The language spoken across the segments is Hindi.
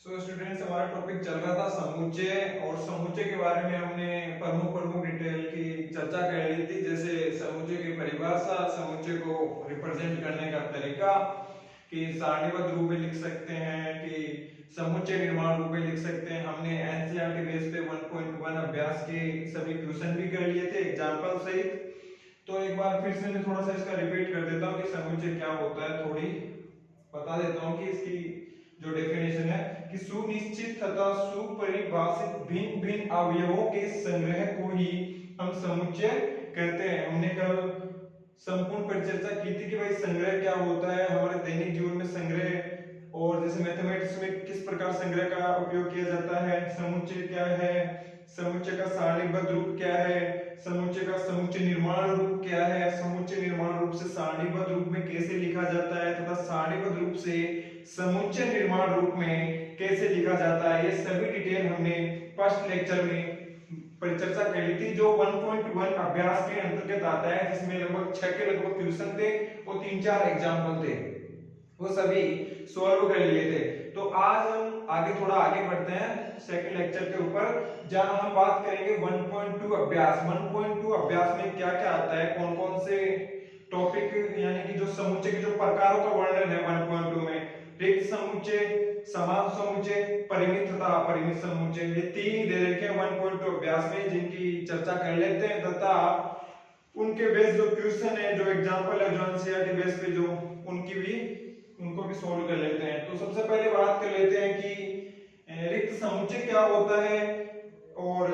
सो स्टूडेंट्स, हमारा टॉपिक चल रहा था समुच्चय। और समुच्चय के बारे में हमने प्रमुख प्रमुख डिटेल की चर्चा कर ली थी, जैसे समुच्चय की परिभाषा, समुच्चय को रिप्रेजेंट करने का तरीका, कि सारणीबद्ध रूप में लिख सकते हैं, कि समुच्चय निर्माण रूप में लिख सकते हैं। हमने एनसीईआरटी बेस पे 1.1 अभ्यास के सभी क्वेश्चन भी कर लिए थे एग्जांपल सहित। तो एक बार फिर से मैं थोड़ा सा इसका रिपीट कर देता हूँ कि समुच्चय क्या होता है, थोड़ी बता देता हूँ कि इसकी जो डेफिनेशन है कि सुनिश्चित तथा सुपरिभाषित भिन्न भिन्न अवयवों के संग्रह को ही हम समुच्चय कहते हैं। हमने कल संपूर्ण परिचर्चा की थी कि भाई संग्रह क्या होता है हमारे दैनिक जीवन में संग्रह, और जैसे मैथमेटिक्स में किस प्रकार संग्रह का उपयोग किया जाता है, समुच्चय क्या है, समुच्चय का सारणीबद्ध रूप क्या है, समुच्चय का समुच्चय निर्माण रूप क्या है, समुच्चय निर्माण रूप से सारणीबद्ध रूप में कैसे लिखा जाता है तथा सारणीबद्ध रूप से समुच्चय निर्माण रूप में कैसे लिखा जाता है, ये सभी डिटेल हमने फर्स्ट लेक्चर में परिचर्चा कर ली थी, जो 1.1 अभ्यास के अंतर्गत आता है, जिसमें लगभग 6 के लगभग क्वेश्चन थे और 3-4 एग्जाम्पल थे, वो सभी सॉल्व कर लिए थे। तो आज हम थोड़ा आगे बढ़ते हैं सेकंड लेक्चर के ऊपर, जहां हम बात करेंगे 1.2 अभ्यास। 1.2 अभ्यास में क्या क्या आता है, कौन कौन से टॉपिक, यानी कि जो समुच्चय के जो प्रकारों का वर्णन है 1.2 में, रिक्त समुच्चय, समान समुच्चय, परिमित तथा अपरिमित समुच्चय, ये तीन ही दे रखे हैं 1.2 अभ्यास में, जिनकी चर्चा कर लेते हैं तथा उनके बेस जो क्वेश्चन है, जो एग्जांपल है, जो एनसीईआरटी बेस पे जो उनको भी सोल्व कर लेते हैं। तो सबसे पहले बात कर लेते हैं कि रिक्त समुच्चय क्या होता है, और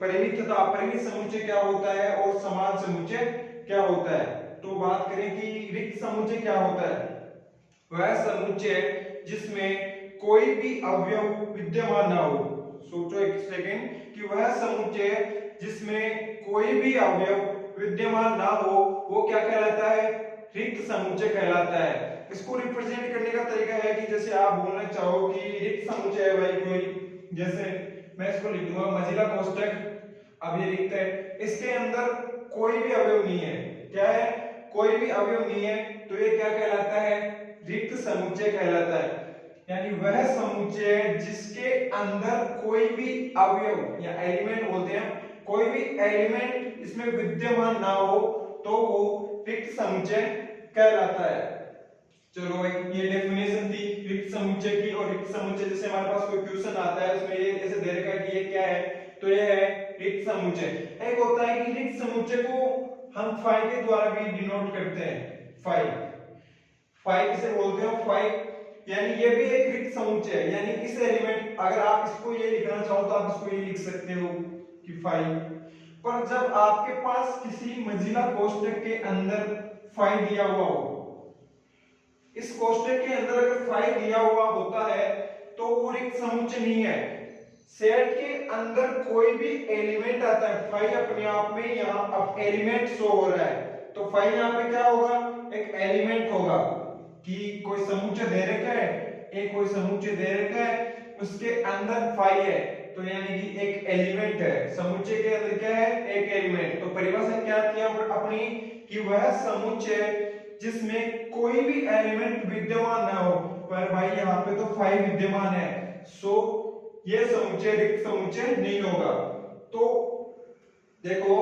परिमित तथा अपरिमित समुच्चय क्या होता है, और समान समुच्चय क्या होता है। तो बात करें कि रिक्त समुच्चय क्या होता है, वह समुच्चय जिसमें कोई भी अवयव विद्यमान ना हो। सोचो एक सेकेंड कि वह समुच्चय जिसमें कोई भी अवयव विद्यमान ना हो वो क्या कहलाता है, रिक्त समुच्चय कहलाता है। इसको रिप्रेजेंट करने का तरीका है कि जैसे आप बोलना चाहो कि रिक्त समुच्चय है भाई कोई, जैसे मैं इसको लिख दूंगा मझिला कोष्ठक, अब ये रिक्त है, इसके अंदर कोई भी अवयव नहीं है। क्या है, कोई भी अवयव नहीं है, तो ये क्या कहलाता है, रिक्त समुच्चय कहलाता है। यानी वह समुच्चय जिसके अंदर कोई भी अवयव या एलिमेंट बोलते हैं, कोई भी एलिमेंट इसमें विद्यमान ना हो तो वो रिक्त समुच्चय कहलाता है। चलो भाई, ये डेफिनेशन थी रिक्त समुच्चय की। और रिक्त समुच्चय जैसे हमारे पास कोई क्वेश्चन आता है उसमें ये ऐसे दे रखा है कि ये क्या है, तो ये है रिक्त समुच्चय। एक होता है कि रिक्त समुच्चय को हम फाई के द्वारा भी डिनोट करते हैं। फाई किसे बोलते हैं, फाई, यानी ये भी एक रिक्त समुच्चय है। यानी इस एलिमेंट, अगर आप इसको ये लिखना चाहो तो आप इसको ये लिख सकते हो कि फाई। पर जब आपके पास किसी मझिला कोष्ठक के अंदर फाई दिया हुआ हो, इस कोष्ठक के अंदर अगर फाई दिया हुआ होता है तो वो रिक्त समुच्चय नहीं है। सेट के अंदर कोई भी एलिमेंट आता है, फाई अपने आप में यहाँ अब एलिमेंट शो हो रहा है, तो फाई यहाँ पे क्या होगा, एक एलिमेंट होगा। कि कोई समुच्चय दे रखा है, एक कोई समुच्चय दे रखा है, उसके अंदर फाई है, तो यानी कि एक एलिमेंट है। समुच्चय के अंदर क्या है, एक एलिमेंट। तो परिभाषा क्या किया अपनी, कि वह समुच्चय जिसमें कोई भी एलिमेंट विद्यमान ना हो, पर भाई यहाँ पे तो फाई विद्यमान है, सो ये समुच्चय रिक्त समुच्चय नहीं होगा। तो देखो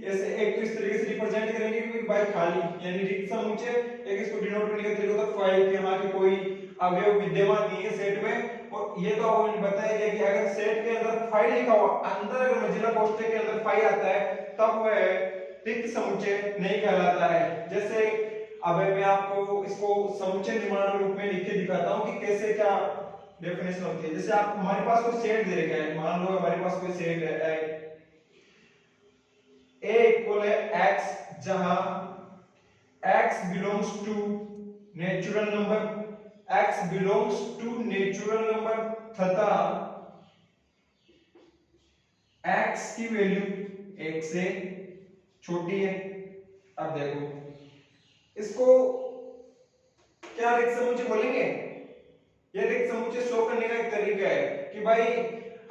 ऐसे एक तो इस तरीके से रिप्रेजेंट करेंगे कि भाई खाली, यानी रिक्त समुच्चय, एक इसको डिनोट करने का तरीका होता है फाई, कि यहाँ के कोई अवयव विद्यमान नहीं है सेट में। और ये तो आपको बताया गया कि अगर सेट के अंदर फाई लिखा हुआ, अंदर अगर मझिला कोष्ठक के अंदर फाई आता है, तब वह रिक्त समुच्चय नहीं कहलाता है। जैसे अब मैं आपको इसको समुच्चय निर्माण रूप में लिख के दिखाता हूं कि कैसे क्या डेफिनेशन होती है। जैसे आप, हमारे पास कोई सेट दे रखा है, मान लो हमारे पास कोई सेट है A इक्वल है x, जहां x belongs to natural number, x belongs to natural number तथा x की वैल्यू 1 से छोटी है। अब देखो इसको क्या रिक्त समुच्चय बोलेंगे, ये रिक्त समुच्चय शो करने का एक तरीका है कि भाई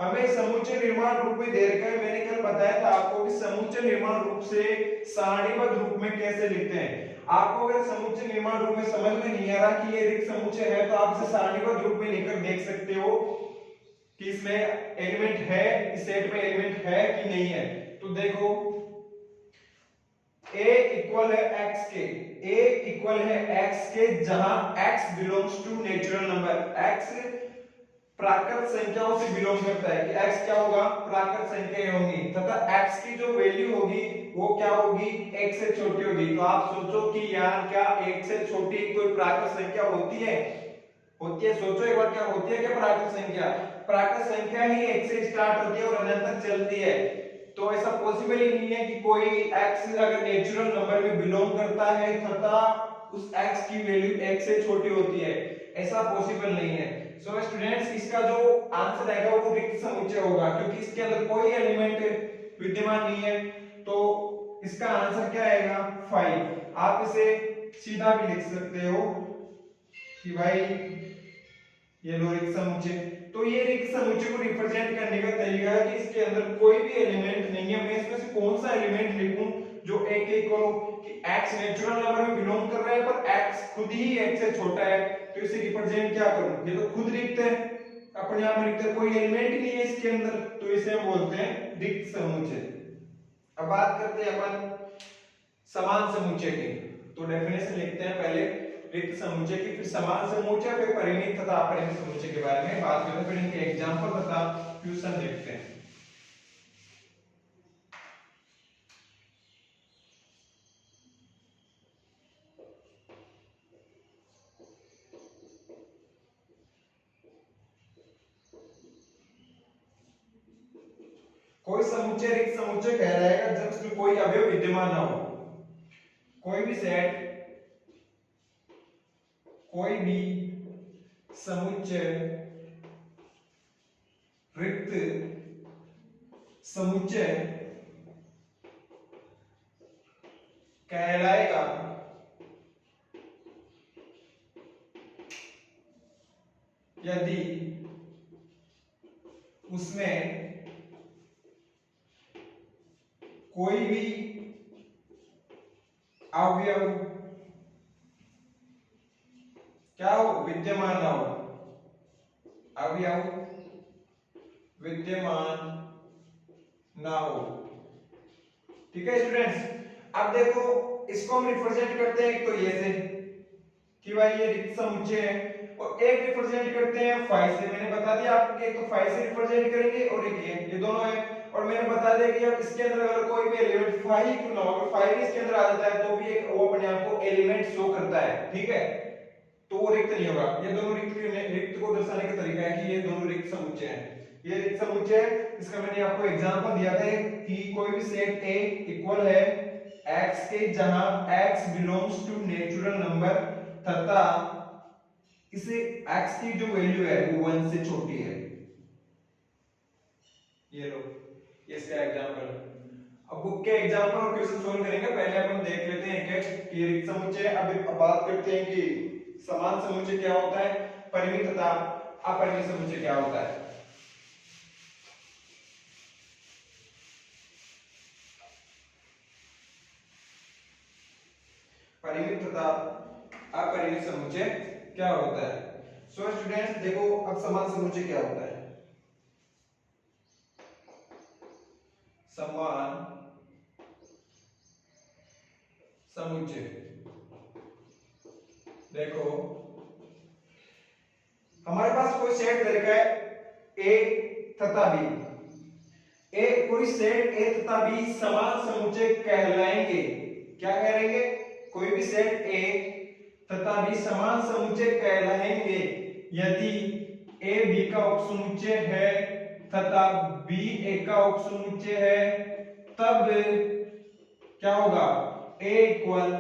हमें समुच्चय निर्माण रूप में दे रखा है। मैंने कल बताया था आपको कि समुच्चय निर्माण रूप से सारणीबद्ध रूप में कैसे लिखते हैं। आपको अगर समुच्चय निर्माण रूप में समझ में नहीं आ रहा कि ये रिक्त समुच्चय है तो आप इसे सारणीबद्ध रूप में लिखकर देख सकते हो कि इसमें एलिमेंट है, इस सेट में एलिमेंट है कि नहीं है। तो देखो A इक्वल है x के, A इक्वल है x के जहां x belongs to natural number, x प्राकृत संख्याओं से बिलोंग करता है कि x क्या होगा, प्राकृत संख्याएं होंगी तथा x की जो वैल्यू होगी वो क्या होगी, 1 से छोटी होगी। तो आप सोचो कि यार क्या 1 से छोटी कोई प्राकृत संख्या होती है? होती है, सोचो एक बार, क्या होती है क्या प्राकृत संख्या? प्राकृत संख्या ही 1 से स्टार्ट होती है और अनंत तक चलती है। तो ऐसा पॉसिबल ही नहीं है कि कोई x अगर नेचुरल नंबर में बिलोंग करता है तथा उस x की वैल्यू 1 से छोटी होती है, ऐसा पॉसिबल नहीं है। सो स्टूडेंट्स, इसका जो आंसर आएगा वो रिक्त समुच्चय होगा क्योंकि इसके अंदर कोई एलिमेंट विद्यमान नहीं है। तो इसका आंसर क्या आएगा, 5। आप इसे सीधा भी लिख सकते हो कि भाई ये लो रिक्त समुच्चय। तो ये रिक्त समुच्चय को रिप्रेजेंट करने का तरीका है कि इसके अंदर कोई भी एलिमेंट नहीं है। मैं इसमें से कौन सा एलिमेंट लिखूं जो एक करो कि x नेचुरल नंबर में बिलोंग कर रहा है पर x खुद ही 1 से छोटा है, तो इसे रिप्रेजेंट क्या करूं? ये तो खुद रिक्त है, अपने आप में रिक्त है, कोई एलिमेंट नहीं है इसके अंदर, तो इसे हम बोलते हैं रिक्त समुच्चय। अब बात करते हैं अपन समान समुच्चय की। तो डेफिनेशन लिखते हैं पहले रिक्त समुच्चय की, फिर समान समुच्चय, फिर परिमित तथा अपरिमित समुच्चय के बारे में बात करते हैं, फिर इनके एग्जांपल तथा ट्यूशन देखते हैं। कोई समुच्चय रिक्त समुच्चय कहलाएगा जब इसमें कोई अवयव विद्यमान ना हो। कोई भी सेट, कोई भी समुच्चय रिक्त समुच्चय कहलाएगा यदि उसमें कोई भी अवयव क्या हो, विद्यमान ना हो, अवयव विद्यमान ना हो। ठीक है स्टूडेंट्स, अब देखो इसको हम रिप्रेजेंट करते हैं, एक तो ये से कि भाई ये रिक्त समुच्चय है, और एक रिप्रेजेंट करते हैं 5 से। मैंने बता दिया आपको एक तो 5 से रिप्रेजेंट करेंगे और एक ये दोनों है। और मैंने बता दिया कि अब इसके अंदर अगर कोई भी एलिमेंट 5 ही क्यों ना हो, अगर 5 इसके अंदर आ जाता है तो भी एक वो अपने आप को एलिमेंट शो करता है, ठीक है, तो वो रिक्त नहीं होगा। ये दोनों रिक्त को दर्शाने का तरीका है कि ये दोनों रिक्त समुच्चय हैं। ये रिक्त समुच्चय है, इसका मैंने आपको एग्जांपल दिया था कि कोई भी सेट A इक्वल है x के जहां x belongs to natural number तथा इसे x की जो वैल्यू है वो 1 से छोटी है। ये लो, ये इसका एग्जांपल है। अब बुक के एग्जांपल और क्वेश्चन सॉल्व करेंगे, पहले अपन देख लेते हैं एक कि रिक्त समुच्चय। अब बात करते हैं कि समान समुच्चय क्या होता है, परिमित तथा अपरिमित समुच्चय क्या होता है। परिमित तथा अपरिमित समुच्चय क्या होता है। सो स्टूडेंट्स देखो, अब समान समुच्चय क्या होता है। समान समुच्चय देखो, हमारे पास कोई सेट दे रखा है A तथा B। कोई सेट A तथा B समान समुच्चय कहलाएंगे। क्या कहेंगे? कोई भी सेट A तथा B समान समुच्चय कहलाएंगे यदि A B का उपसमुच्चय है तथा B A का उपसमुच्चय है, तब क्या होगा, A इक्वल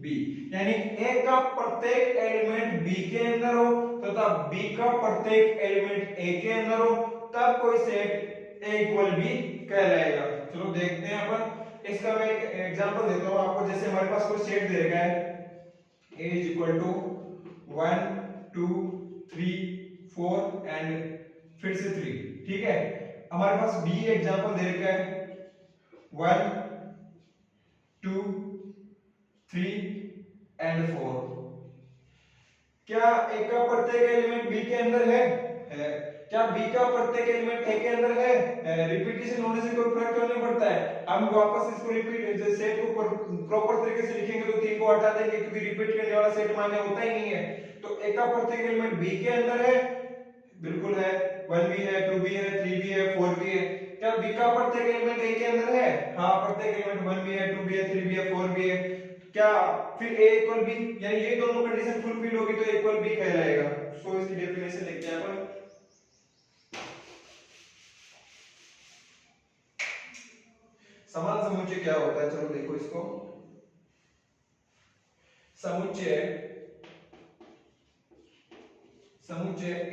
B। यानी A का प्रत्येक एलिमेंट B के अंदर हो तथा B का प्रत्येक एलिमेंट A के अंदर हो, तब कोई सेट A इक्वल B कहलाएगा। चलो देखते हैं अपन इसका। मैं एक एग्जांपल देता हूं आपको। जैसे हमारे पास कोई सेट दे रखा है A is equal to 1 2 3 4 and फिर से 3। ठीक है, हमारे पास बी एग्जांपल दे रखा है 1 2 3 एंड 4। क्या ए का प्रत्येक एलिमेंट बी के अंदर है? क्या बी का प्रत्येक एलिमेंट ए के अंदर है? रिपीटेशन होने से कोई फर्क क्यों नहीं पड़ता है? हम वापस इसको रिपीट सेट को प्रॉपर तरीके से लिखेंगे तो 3 को हटा देंगे क्योंकि रिपीट करने वाला सेट मान्य होता ही नहीं है। तो ए का प्रत्येक एलिमेंट बी के अंदर है, बिल्कुल है, 1 भी है, 2 भी है, 3 भी है, 4 भी है। क्या बी का प्रत्येक एलिमेंट ए के अंदर है? हाँ, प्रत्येक एलिमेंट 1 भी है, 2 भी है, 3 भी है, 4 भी है। क्या फिर a इक्वल b, यानी ये दोनों कंडीशन फुलफिल होगी तो इक्वल b कहलाएगा। सो इसकी डेफिनेशन लिखते हैं अपन। समान समुच्चय क्या होता है? चलो देखो इसको। समुच्चय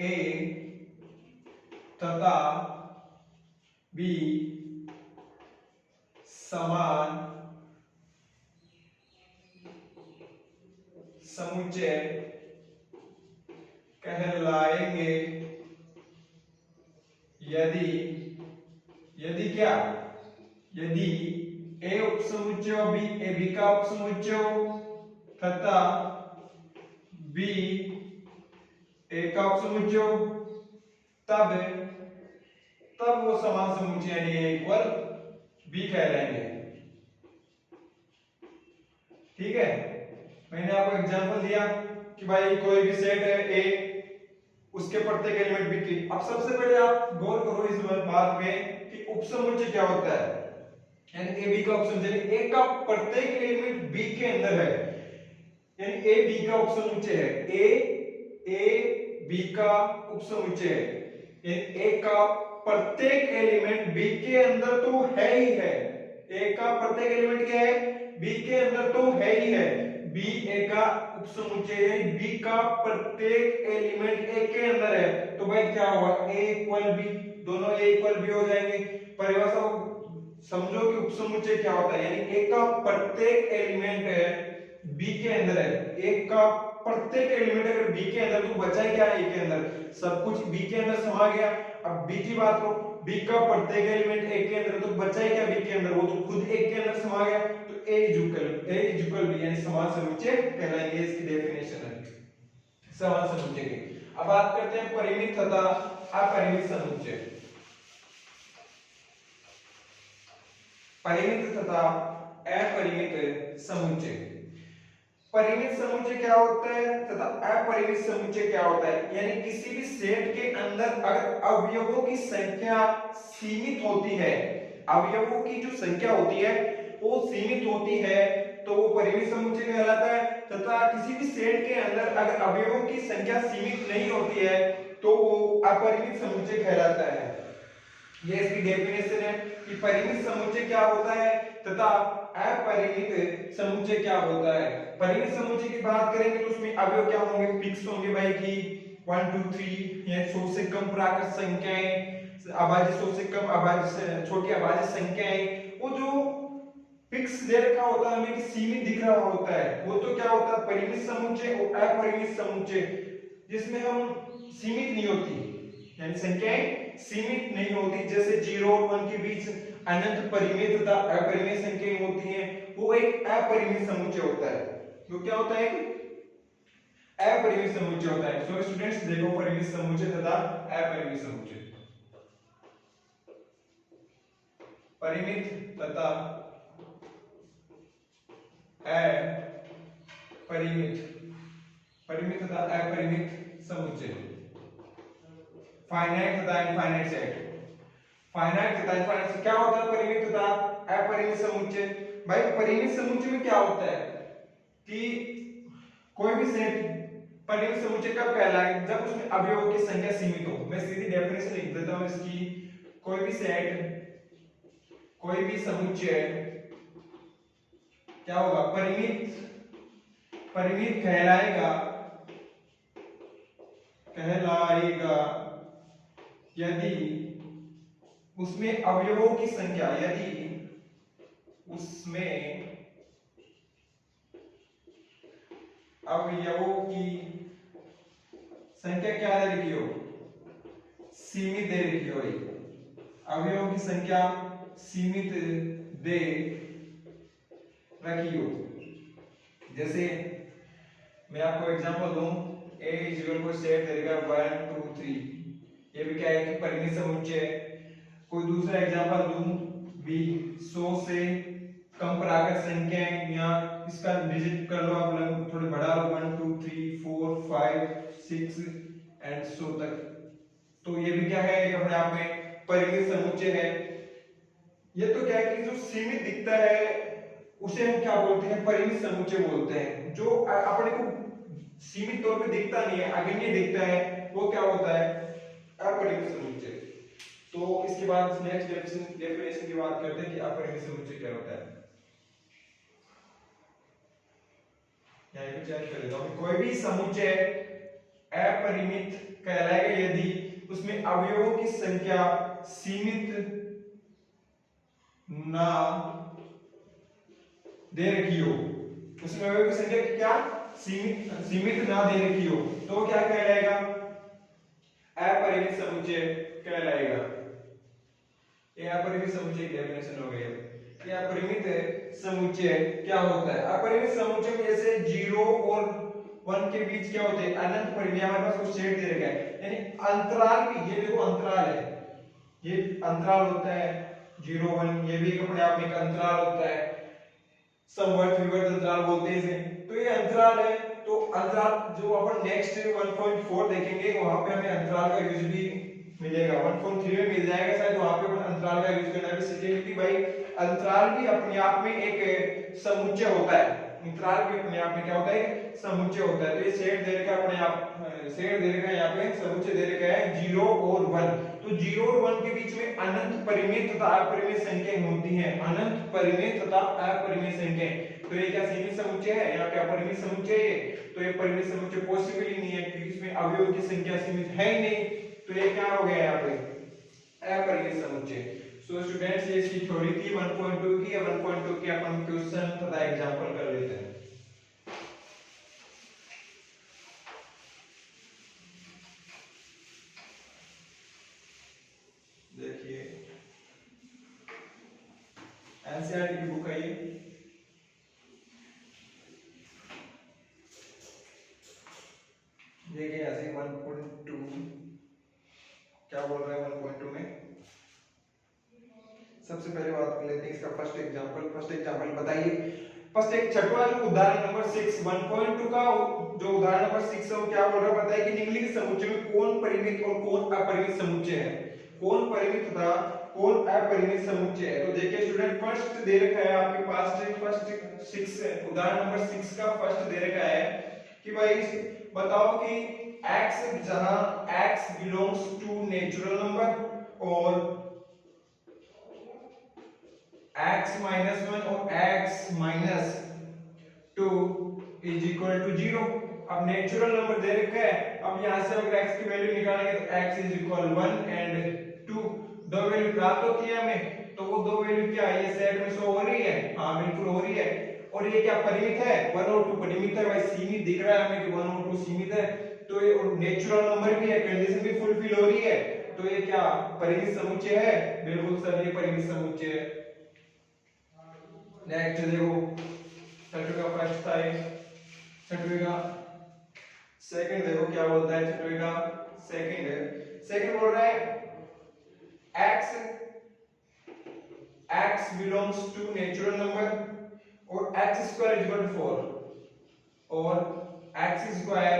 a तथा b समान समुच्चय कहलाएंगे यदि क्या? यदि ए उपसमुच्चय ए बी का उपसमुच्चय तथा बी ए का उपसमुच्चय, तब वो समान समुच्चय यानी ए इक्वल बी कहलाएंगे। ठीक है, मैंने आपको एग्जांपल दिया कि भाई कोई भी सेट है ए, उसके प्रत्येक एलिमेंट बी की। अब सबसे पहले आप गौर करो इस बात पे कि उपसमुच्चय क्या होता है, यानी ए बी का उपसमुच्चय। ए का प्रत्येक एलिमेंट बी के अंदर है, यानी ए बी का उपसमुच्चय है। ए बी का उपसमुच्चय है, ए का प्रत्येक एलिमेंट बी के अंदर तो है ही है। ए का प्रत्येक एलिमेंट क्या है? बी के अंदर तो है ही है। बी ए का उपसमुच्चय है, बी का प्रत्येक एलिमेंट ए के अंदर है। तो भाई क्या हुआ? ए इक्वल बी, दोनों ए इक्वल बी हो जाएंगे। परिभाषा समझो कि उपसमुच्चय क्या होता है, यानी ए का प्रत्येक एलिमेंट है बी के अंदर है। ए का प्रत्येक एलिमेंट अगर बी के अंदर, तो बचा क्या है? ए के अंदर सब कुछ बी के अंदर समा गया। अब बी की बात करो, बी का प्रत्येक एलिमेंट ए के अंदर, तो बचा ही क्या बी के अंदर? वो तो खुद ए के अंदर समा गया। तो ए इक्वल बी यानी समान समुच्चय कहलाएंगे। इसकी डेफिनेशन है समान समुच्चय की। अब बात करते हैं परिमित तथा अपरिमित समुच्चय। परिमित तथा अपरिमित समुच्चय। परिमित समुच्चय क्या होता है तथा अपरिमित समुच्चय क्या होता है? यानी किसी भी सेट के अंदर अगर अवयवों की संख्या सीमित होती है, अवयवों की जो संख्या होती है वो सीमित होती है, तो वो परिमित समुच्चय कहलाता है। तथा किसी भी सेट के अंदर अगर अवयवों की संख्या सीमित नहीं होती है तो वो अपरिमित समुच्चय कहलाता है। ये इसकी डेफिनेशन है कि परिमित समुच्चय क्या होता है तथा अपरिमित समुच्चय क्या होता है। परिमित समुच्चय की बात करेंगे तो उसमें अवयव क्या होंगे? फिक्स होंगे भाई की 1 2 3 या 100 से कम प्राकृत संख्याएं, अभाज्य 100 से कम अभाज्य छोटी अभाज्य संख्याएं। वो जो फिक्स दे रखा होता है हमें कि सीमित दिख रहा होता है, वो तो क्या होता है? परिमित समुच्चय। और अपरिमित समुच्चय जिसमें हम सीमित नहीं होती, यानी संख्याएं सीमित नहीं होती, जैसे 0 और 1 के बीच अनंत परिमित तथा अपरिमित संख्याएं होती हैं, वो एक अपरिमित समुच्चय होता है। तो क्या होता है? अपरिमित समुच्चय होता है। सो स्टूडेंट्स देखो, परिमित समुच्चय तथा अपरिमित समुच्चय। परिमित तथा परिमित तथा अपरिमित समुच्चय। फाइनाइट तथा इनफाइनाइट सेट। फाइनाइट तथा इनफाइनाइट सेट क्या होता है? परिमित तथा अपरिमित समुच्चय। भाई परिमित समुच्चय में क्या होता है कि कोई भी सेट परिमित समुच्चय कब कहलाएगा? जब उसमें अवयवों की संख्या सीमित हो। मैं सीधी डेफिनेशन लिख देता हूं इसकी। कोई भी सेट, कोई भी समुच्चय क्या होगा? परिमित कहलाएगा यदि उसमें अवयवों की संख्या, अवयवों की संख्या क्या है? लिखियो सीमित दे रखी हो, अवयवों की संख्या सीमित दे रखी हो। जैसे मैं आपको एग्जांपल दूं, a is equal to set देगा 1 2 3, ये भी क्या है कि परिमित समुच्चय है। कोई दूसरा एग्जांपल दूं, b 100 से कम प्राकृत संख्याएं, या इसका डिजिट कर लो आप लोग, थोड़े बढ़ा लो 1 2 3 4 5 6 एंड 100 तक, तो ये भी क्या है, एक अपने आप में परिमित समुच्चय है। ये तो क्या है कि जो सीमित दिखता है उसे हम क्या बोलते हैं, परिमित समुच्चय बोलते हैं। जो अपने को सीमित तौर पे दिखता नहीं है, अगण्य दिखता है, वो क्या होता है, अपरिमित समुच्चय। तो इसके बाद नेक्स्ट डेफिनेशन की बात करते हैं कि अपरिमित समुच्चय क्या होता है। यहां पे चेक कर लेता हूं, कोई भी समुच्चय अपरिमित कहलाएगा यदि उसमें अवयवों की संख्या सीमित ना दे रखी हो। उसमें अवयवों की संख्या क्या सीमित ना दे रखी हो, तो क्या कहलाएगा, अपरिमित समुच्चय कहलाएगा। ये अपरिमित समुच्चय की डेफिनेशन हो गई है। ये अपरिमित समुच्चय क्या होता है, अपरिमित समुच्चय में जैसे 0 और 1 के बीच क्या होते हैं, अनंत परिमेय, हमारे पास कुछ सेट दे रखा है, यानी अंतराल भी, ये देखो अंतराल है, ये अंतराल होता है 0 1, ये भी अपने आप में एक अंतराल होता है, समवर्त विवर्त अंतराल बोलते हैं इसे। तो ये अंतराल है, तो अंतराल जो अपन नेक्स्ट 1.4 देखेंगे वहां पे हमें अंतराल का यूज भी मिलेगा, 1.3 में मिल जाएगा शायद, वहां पे अपन अंतराल का यूज करना भी सीखेंगे कि भाई अंतराल भी अपने आप में एक समुच्चय होता है। अंतराल भी अपने आप में क्या होता है, समुच्चय होता है। तो ये सेट दे रखा है अपने आप, सेट दे रखा है यहाँ पे, समुच्चय दे रखा है 0 और 1। तो 0 और 1 के बीच में अनंत परिमेय तथा अपरिमेय संख्याएं होती हैं, अनंत परिमेय तथा अपरिमेय संख्याएं। तो ये क्या सीमित समुच्चय है, यहाँ पे अपरिमित समुच्चय है। तो ये परिमित समुच्चय पॉसिबल ही नहीं है, क्योंकि इसमें अवयवों की संख्या सीमित है ही नहीं। तो ये क्या हो गया यहाँ पे, अपरिमित समुच्चय। सो स्टूडेंट्स, ये इसकी थ्योरी थी 1.2 की। 1.2 के अपन क्वेश्चन तथा एग्जांपल कर लेते हैं। देखिए एनसीईआरटी की बुक है ये, देखिए ऐसे 1.2 क्या बोल रहा है 1.2 में। सबसे पहले बात कर लेते हैं इसका फर्स्ट एग्जांपल बताइए। फर्स्ट एक छठवां उदाहरण नंबर 6, 1.2 का जो उदाहरण नंबर 6 है वो क्या बोल रहा है, बताइए कि निम्नलिखित समुच्चय में कौन परिमित और कौन अपरिमित समुच्चय है, कौन परिमित तथा कौन अपरिमित समुच्चय है। तो देखिए स्टूडेंट, फर्स्ट दे रखा है आपके पास, फर्स्ट 6 उदाहरण नंबर 6 का फर्स्ट दे रखा है कि भाई बताओ कि x, जहां x belongs to natural number और x माइनस 1 और x minus 2 is equal to 0। अब नेचुरल नंबर दे रखा है, अब यहां से अगर x की वैल्यू निकालेंगे तो x इज इक्वल 1 एंड 2, दो वैल्यू प्राप्त होती है हमें। तो वो दो वैल्यू क्या है, ये सेट में शो हो रही है, हाँ बिल्कुल हो रही है। और ये क्या परिमित है, 1 और 2 परिमित है, भाई सीमित दिख रहा है हमें कि 1 और 2 सीमित है। तो ये नेचुरल नंबर भी है, कंडीशन भी फुलफिल हो रही है, तो ये क्या परिमित समुच्चय है, बिल्कुल सर ये परिमित समुच्चय है। नेक्स्ट देखो, छठवें का फर्स्ट था ये, छठवें का सेकंड देखो क्या बोलता है, छठवें का सेकंड बोल रहा है x belongs to natural number और x square is equal to 4 और x स्क्वायर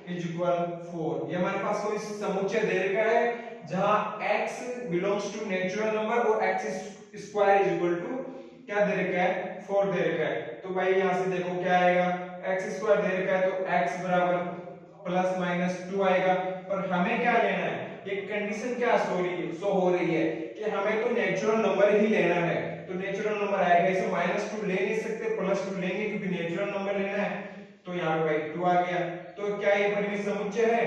इज इक्वल 4। ये हमारे पास कोई समुच्चय दे रखा है जहां x belongs to natural number और x square is equal to क्या दे रखा है, 4 दे रखा है। तो भाई यहां से देखो क्या आएगा, x स्क्वायर दे रखा है तो x बराबर प्लस माइनस 2 आएगा। और हमें क्या लेना है, ये कंडीशन क्या शो हो रही है कि हमें तो नेचुरल नंबर ही लेना है। तो नेचुरल नंबर आएगा, इसे -2 ले नहीं सकते, +2 लेंगे क्योंकि नेचुरल नंबर लेना है। तो यहाँ पे भाई 2 आ गया। तो क्या ये परिमित समुच्चय है,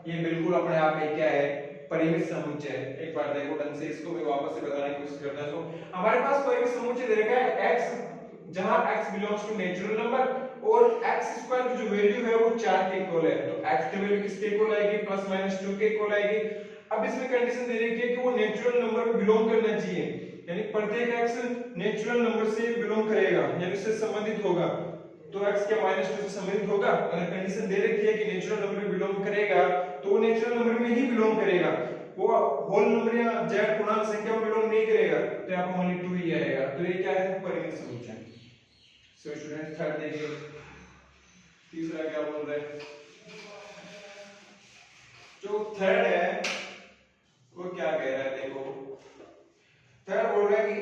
ये बिल्कुल अपने आप में क्या है, परिमित समुच्चय है। एक बार देखो ढंग से, इसको मैं वापस से बताने की कोशिश करता हूं। हमारे पास कोई भी समुच्चय दे रखा है x, जहां x belongs to natural number और x स्क्वायर की जो वैल्यू है वो 4 के इक्वल है। तो x की वैल्यू किसके इक्वल आएगी, +-2 के इक्वल आएगी। अब इसमें कंडीशन दे रखी है कि वो नेचुरल नंबर में बिलोंग करना चाहिए, यानी प्रत्येक x नेचुरल नंबर से बिलोंग करेगा, यानी उससे संबंधित होगा। तो x क्या -2 से संबंधित होगा? अगर कंडीशन दे रखी है कि नेचुरल नंबर में बिलोंग करेगा तो वो नेचुरल नंबर में ही बिलोंग करेगा, वो होल नंबर या जेड पूर्णांक संख्या में बिलोंग नहीं करेगा, तो यहाँ पर ओनली 2 ही आएगा। तो ये क्या है? परिमित समुच्चय। सो स्टूडेंट्स थर्ड देखिए, तीसरा क्या बोल रहे हैं? जो थर्ड है वो क्या कह रहा है? देखो थर्ड बोल रहा है कि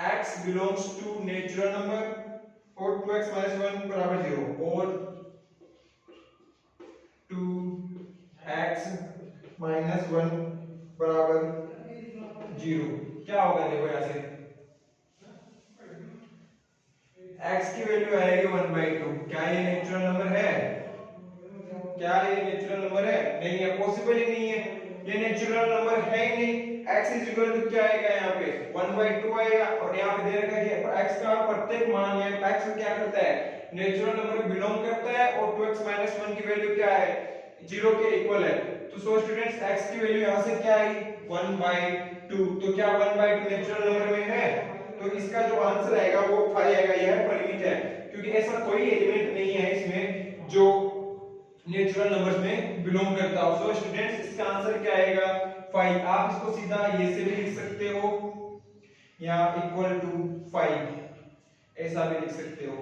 x belongs to natural number और 2x - 1 बराबर 0 और 2x - 1 बराबर 0। क्या होगा? देखो यहां से x की वैल्यू आएगी 1/2। क्या ये नेचुरल नंबर है? क्या ये नेचुरल नंबर है? नहीं है, पॉसिबल ही नहीं है, ये नेचुरल नंबर है ही नहीं। x इज इक्वल टू क्या आएगा? यहाँ पे 1/2 आएगा और यहाँ पे दे रखा है कि x का प्रत्येक मान है, x क्या करता है? नेचुरल नंबर में बिलोंग करता है और 2x - 1 की वैल्यू क्या है? 0 के इक्वल है। तो सो स्टूडेंट्स x की वैल्यू यहाँ से क्या आई? 1/2। तो क्या 1/2 नेचुरल नंबर में है? तो इसका जो आंसर आएगा वो 5 आएगा। यह परिमित है क्योंकि ऐसा कोई एलिमेंट नहीं है इसमें जो नेचुरल नंबर्स में बिलोंग करता हो। सो स्टूडेंट्स इसका आंसर क्या आएगा? 5। आप इसको सीधा ये से भी लिख सकते हो या इक्वल टू 5 ऐसा भी लिख सकते हो,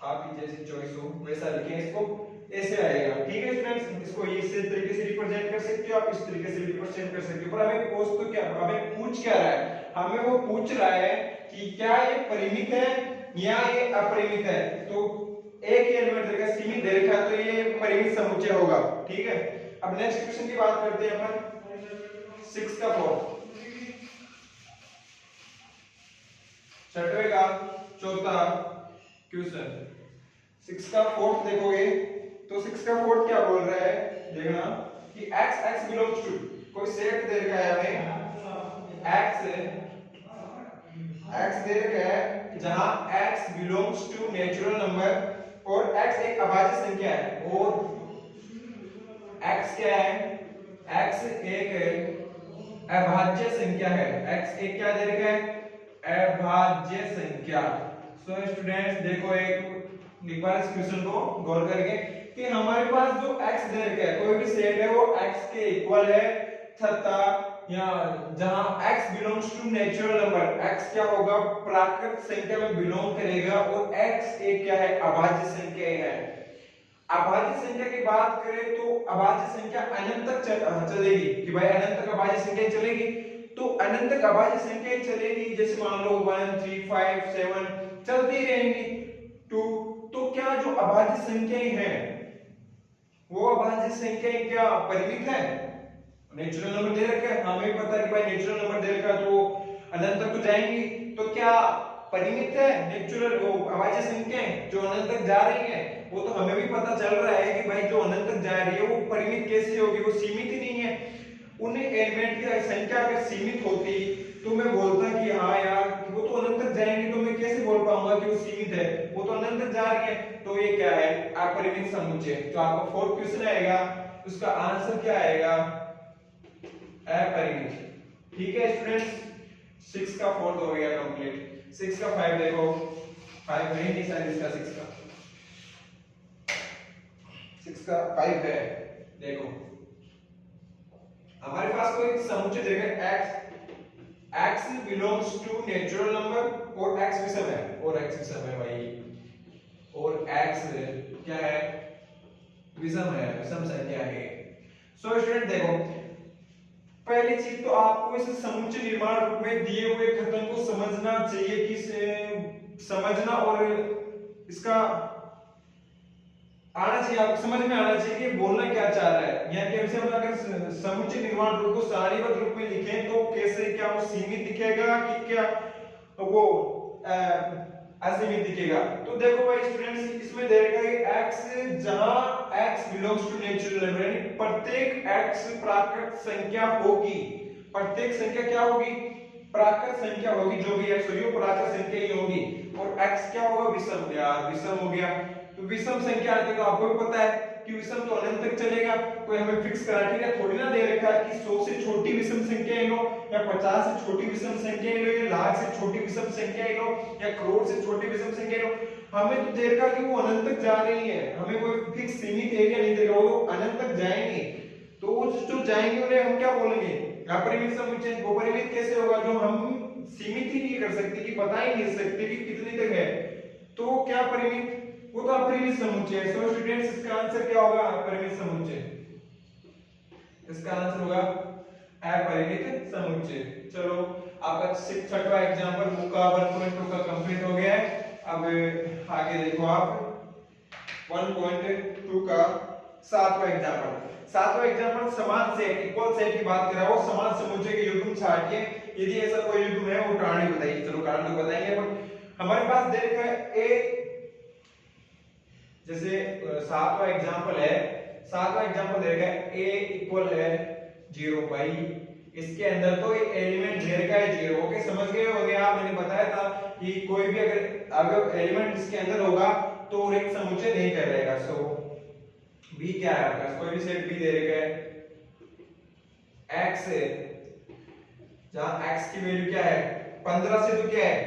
आपकी जैसी चॉइस हो वैसा लिखें इसको, ऐसे आएगा। ठीक है स्टूडेंट्स, इसको इस तरीके से रिप्रेजेंट कर सकते हो, आप इस तरीके से रिप्रेजेंट कर सकते हो। पर हमें पूछ तो क्या, हमें पूछ क्या रहा है? हमें वो पूछ रहा है कि क्या ये परिमित है या ये अपरिमित है। तो एक ही एलिमेंट देगा, सीमित दे रखा है, तो ये परिमित समुच्चय होगा। ठीक है, अब नेक्स्ट क्वेश्चन की बात करते हैं अपन 6 का 4, छठवें का चौथा क्वेश्चन 6 का 4 देखोगे तो 6 का 4 क्या बोल रहा है? देखना कि x बिलोंग्स टू, कोई सेट दे रखा है हमें, x दे रखा है जहां x belongs to natural number और x एक अभाज्य संख्या है और x क्या है? x एक अभाज्य संख्या है। x एक क्या दे रखा है? अभाज्य संख्या। सो स्टूडेंट्स देखो एक बार इस क्वेश्चन को गौर करके कि हमारे पास जो x दे रखा है, कोई भी सेट है वो x के इक्वल है तथा या जहां x belongs to natural number, x क्या होगा? प्राकृत संख्या में बिलोंग करेगा और x एक क्या है? अभाज्य संख्या है। अभाज्य संख्या की बात करें तो अभाज्य संख्या अनंत तक चलेगी कि भाई अनंत तक अभाज्य संख्या चलेगी, तो अनंत तक अभाज्य संख्या चलेगी, जैसे मान लो 1 3 5 7 चलती रहेंगी 2। तो क्या जो अभाज्य संख्याएं हैं वो अभाज्य संख्याएं क्या परिमित है? नेचुरल नंबर दे रखा है, हमें पता है कि भाई नेचुरल नंबर दे रखा है तो अनंत तक तो जाएंगी, तो क्या परिमित है? नेचुरल वो अभाज्य संख्याएं जो अनंत तक जा रही है, वो तो हमें भी पता चल रहा है कि भाई जो अनंत तक जा रही है वो परिमित कैसे होगी? वो सीमित ही नहीं है। उन एलिमेंट की संख्या अगर सीमित होती तो मैं बोलता कि हाँ यार वो तो अनंत तक जाएंगे, तो मैं कैसे बोल पाऊंगा कि वो सीमित है? वो तो अनंत तक जा रही है, तो ये क्या है? अपरिमित समुच्चय। तो आपका फोर्थ क्वेश्चन आएगा, उसका आंसर क्या आएगा? अपरिमित। ठीक है स्टूडेंट्स, 6 का 4 हो गया कंप्लीट। 6 का 5 देखो, 5 है नहीं शायद इसका 6 का 5 है। देखो हमारे पास कोई समुच्चय देगा x belongs to natural number और x विषम है, और x विषम है भाई, और x क्या है? विषम है, विषम संख्या है। सो स्टूडेंट देखो पहली चीज तो आपको इस समुच्चय निर्माण रूप में दिए हुए कथन को समझना चाहिए, कि समझना और इसका आना चाहिए, आपको समझ में आना चाहिए कि बोलना क्या चाह रहा है। यहाँ कैसे हम अगर समुच्चय निर्माण रूप को सारणीबद्ध रूप में लिखें तो कैसे, क्या वो सीमित दिखेगा कि क्या वो असीमित दिखेगा? तो देखो भाई स्टूडेंट्स, इसमें दे रखा है x जहां x belongs to natural number, यानी प्रत्येक x प्राकृत संख्या होगी। प्रत्येक संख्या क्या होगी? प्राकृत संख्या होगी, जो भी x होगी वो प्राकृत संख्या ही होगी। और x क्या होगा? विषम। यार विषम हो गया, तो विषम संख्या आती है तो आपको भी पता है कि विषम तो अनंत तक चलेगा, कोई हमें फिक्स क्राइटेरिया थोड़ी ना दे रखा है कि 100 से छोटी विषम संख्या लो, या 50 से छोटी विषम संख्या लो, या लाख से छोटी विषम संख्या लो, या करोड़ से छोटी विषम संख्या लो। हमें तो दे रखा कि वो अनंत तक जा रही है, हमें कोई फिक्स सीमित एरिया नहीं दे रहा, वो अनंत तक जाएंगे। तो वो जो जाएंगे उन्हें हम क्या बोलेंगे, अपरिमित समुच्चय। वो परिमित कैसे होगा, जो हम सीमित ही नहीं कर सकते, कि बता ही नहीं सकते कि कितने तक है, तो क्या परिमित, वो तो अपरिमित समुच्चय है। सो स्टूडेंट्स इसका आंसर क्या होगा, अपरिमित समुच्चय। इसका आंसर होगा अपरिमित समुच्चय। चलो आपका छठवां एग्जांपल मुक्का 1.2 का कंप्लीट हो गया है। अब आगे देखो आप 1.2 का सातवां एग्जांपल समान सेट, इक्वल सेट की बात कर रहा हूं। समान समुच्चय के युग्म छाटिए, यदि ऐसा कोई युग्म है वो कारण बताइए। चलो कारण तो बताएंगे, पर हमारे पास दे रखा है ए, जैसे सातवां एग्जांपल दे रखा है a इक्वल है 0 पाई, इसके अंदर तो एलिमेंट दे रखा है 0। ओके, समझ गए होंगे आप, मैंने बताया था कि कोई भी अगर एलिमेंट इसके अंदर होगा तो रिक्त समुच्चय नहीं कहलाएगा। सो b क्या है आपका, कोई भी सेट b दे रखा है x है, जहां x की वैल्यू क्या है 15 से तो क्या है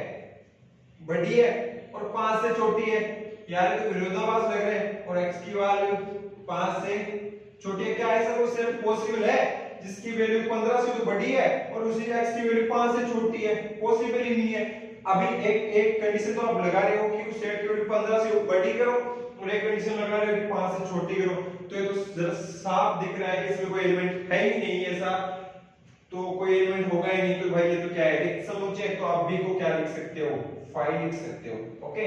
बड़ी है और 5 से छोटी है, यार तो विरोधाभास लग रहे हैं। और x की वैल्यू 5 से छोटी है, क्या ऐसा कोई सेट पॉसिबल है जिसकी वैल्यू 15 से तो बड़ी है और उसी x की वैल्यू 5 से छोटी है? पॉसिबल ही नहीं है। अभी एक कंडीशन तो आप लगा रहे हो कि उस सेट की वैल्यू 15 से बड़ी करो, और एक कंडीशन लगा रहे हो कि 5 से छोटी करो, तो ये तो जरा साफ दिख रहा है कि इसमें कोई एलिमेंट है ही नहीं ऐसा, तो कोई एलिमेंट होगा ही नहीं, तो भाई ये तो क्या है रिक्त समुच्चय। तो आप b को क्या लिख सकते हो, 5 लिख सकते हो। ओके,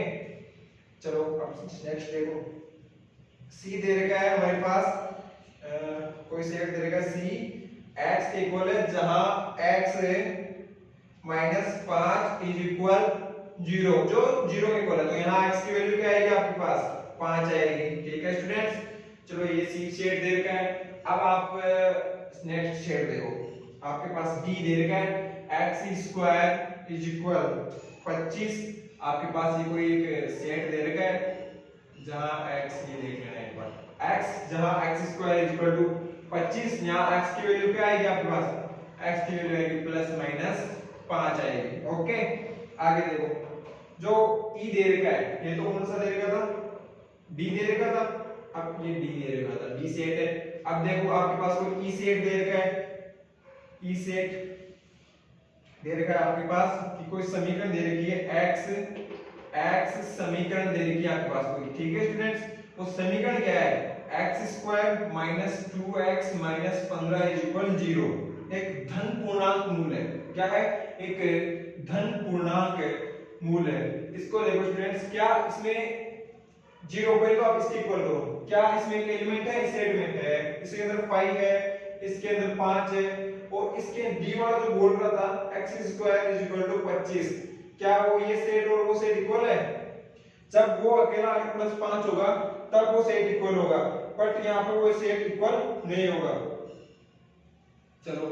चलो अब नेक्स्ट देखो, c दे रखा है हमारे पास, कोई सेट दे रखा है c x के इक्वल है, जहां x है -5 इज इक्वल 0, जो 0 के इक्वल है। तो यहाँ x की वैल्यू क्या आएगी आपके पास, 5 आएगी। ठीक है स्टूडेंट्स, चलो ये c सेट दे रखा है। अब आप नेक्स्ट सेट देखो, आपके पास d दे रखा है x² इज इक्वल 25। आपके पास ये कोई एक सेट दे रखा है जहां x, ये देख लेना एक बार, x जहां x² इज इक्वल टू 25, यहां x की वैल्यू क्या आएगी आपके पास, x की वैल्यू आएगी +-5 आएगी। ओके, आगे देखो, जो e दे रखा है, ये तो कौन सा दे रखा था, b दे रखा था, अब ये d दे रखा था, b सेट है। अब देखो आपके पास कोई e सेट दे रखा है, e सेट दे रखा है आपके पास कि कोई समीकरण दे रखी है x समीकरण दे रखी है आपके पास कोई। ठीक है स्टूडेंट्स, वो समीकरण क्या है, x² - 2x - 15 इज इक्वल 0। एक धन पूर्णांक मूल है, क्या है, एक धन पूर्णांक मूल है। इसको देखो स्टूडेंट्स, क्या इसमें 0 पहले तो आप इसके इक्वल करो, क्या इसमें एक एलिमेंट है, इस एलिमेंट है, इसके अंदर 5 है, इसके अंदर 5 है, और इसके डी वाला जो बोल रहा था x² इज इक्वल टू 25, क्या वो ये सेट और वो सेट इक्वल है? जब वो अकेला अगर +5 होगा तब वो सेट इक्वल होगा, बट यहाँ पे वो सेट इक्वल नहीं होगा। चलो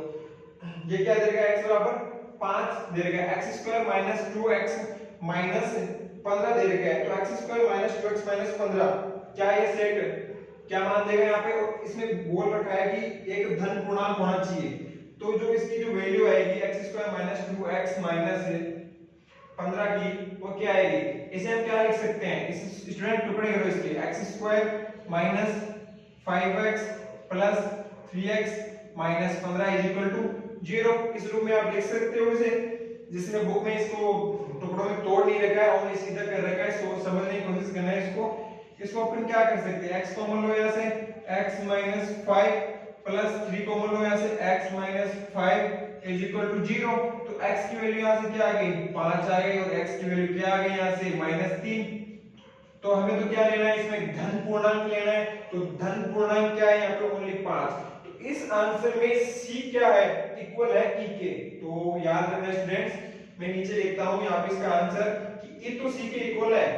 ये क्या देगा, x बराबर 5 दे देगा, x² - 2x - 15 दे देगा, तो x² - 2x - 15, क्या ये सेट क्या मान देगा यहाँ पे? इसमें बोल रखा है कि एक धन पूर्णांक होना चाहिए, तो जो इसकी जो वैल्यू आएगी x² - 2x - 15 की, वो क्या आएगी? इसे हम क्या लिख सकते हैं, इस स्टूडेंट टुकड़े करो इसके, x² - 5x + 3x - 15 is equal to 0। इस रूप में आप लिख सकते हो इसे, जिसने बुक में इसको टुकड़ों में तोड़ नहीं रखा है और सीधा कर रखा है, सो समझने की कोशिश करना है इसको अपन क्या कर सकते हैं, x कॉमन लो यहाँ से, x - 5 + 3 कॉमन लो यहाँ से, x - 5 इज इक्वल टू 0। तो x की वैल्यू यहाँ से क्या आ गई, 5 आ गई, और x की वैल्यू क्या आ गई यहाँ से, -3। तो हमें तो क्या लेना है, इसमें धन पूर्णांक लेना है, तो धन पूर्णांक क्या है यहाँ पे, ओनली 5। तो इस आंसर में c क्या है, इक्वल है e के। तो याद रखना स्टूडेंट्स, मैं नीचे लिखता हूँ यहाँ पे इसका आंसर कि e तो c के इक्वल है,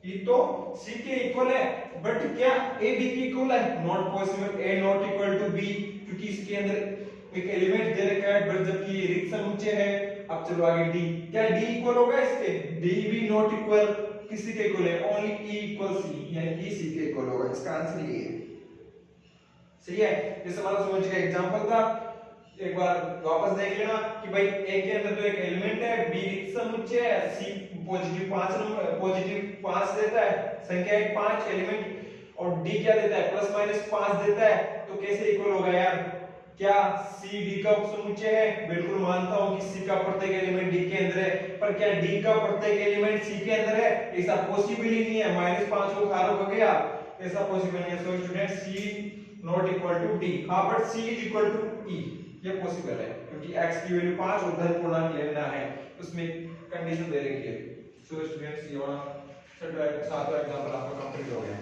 e तो c के इक्वल है, बट क्या a b के इक्वल है? Not possible, a not equal to b, क्योंकि इसके अंदर एक एलिमेंट दे रखा है, बट जबकि ये रिक्त समुच्चय है। अब चलो आगे d, क्या d इक्वल होगा इसके? d भी नॉट इक्वल किसी के इक्वल है, ओनली e इक्वल c, यानी e c के इक्वल होगा। इसका आंसर ये है। सही है। जैसे हमारा समुच्चय का एग्जांपल था, एक बार वापस देख लेना कि भाई ए के अंदर तो एक एलिमेंट है, बी रिक्त समुच्चय है, सी पॉजिटिव 5 नंबर पॉजिटिव 5 देता है, संख्या एक 5 एलिमेंट, और डी क्या देता है प्लस माइनस 5 देता है। तो कैसे इक्वल होगा यार? क्या सी डी का उपसमुच्चय है? बिल्कुल मानता हूं कि सी का प्रत्येक एलिमेंट डी के अंदर है, पर क्या डी का प्रत्येक एलिमेंट सी के अंदर है? ऐसा पॉसिबल ही नहीं है। -5 को खारो हो गया, ऐसा पॉसिबल नहीं है। So student C not equal to D. हां but C is equal to E, ये पॉसिबल है क्योंकि x की वैल्यू 5 और धन पूर्णांक लेना है, उसमें कंडीशन दे रखी है। सो स्टूडेंट्स ये वाला सातवां एग्जांपल आपका कंप्लीट हो गया।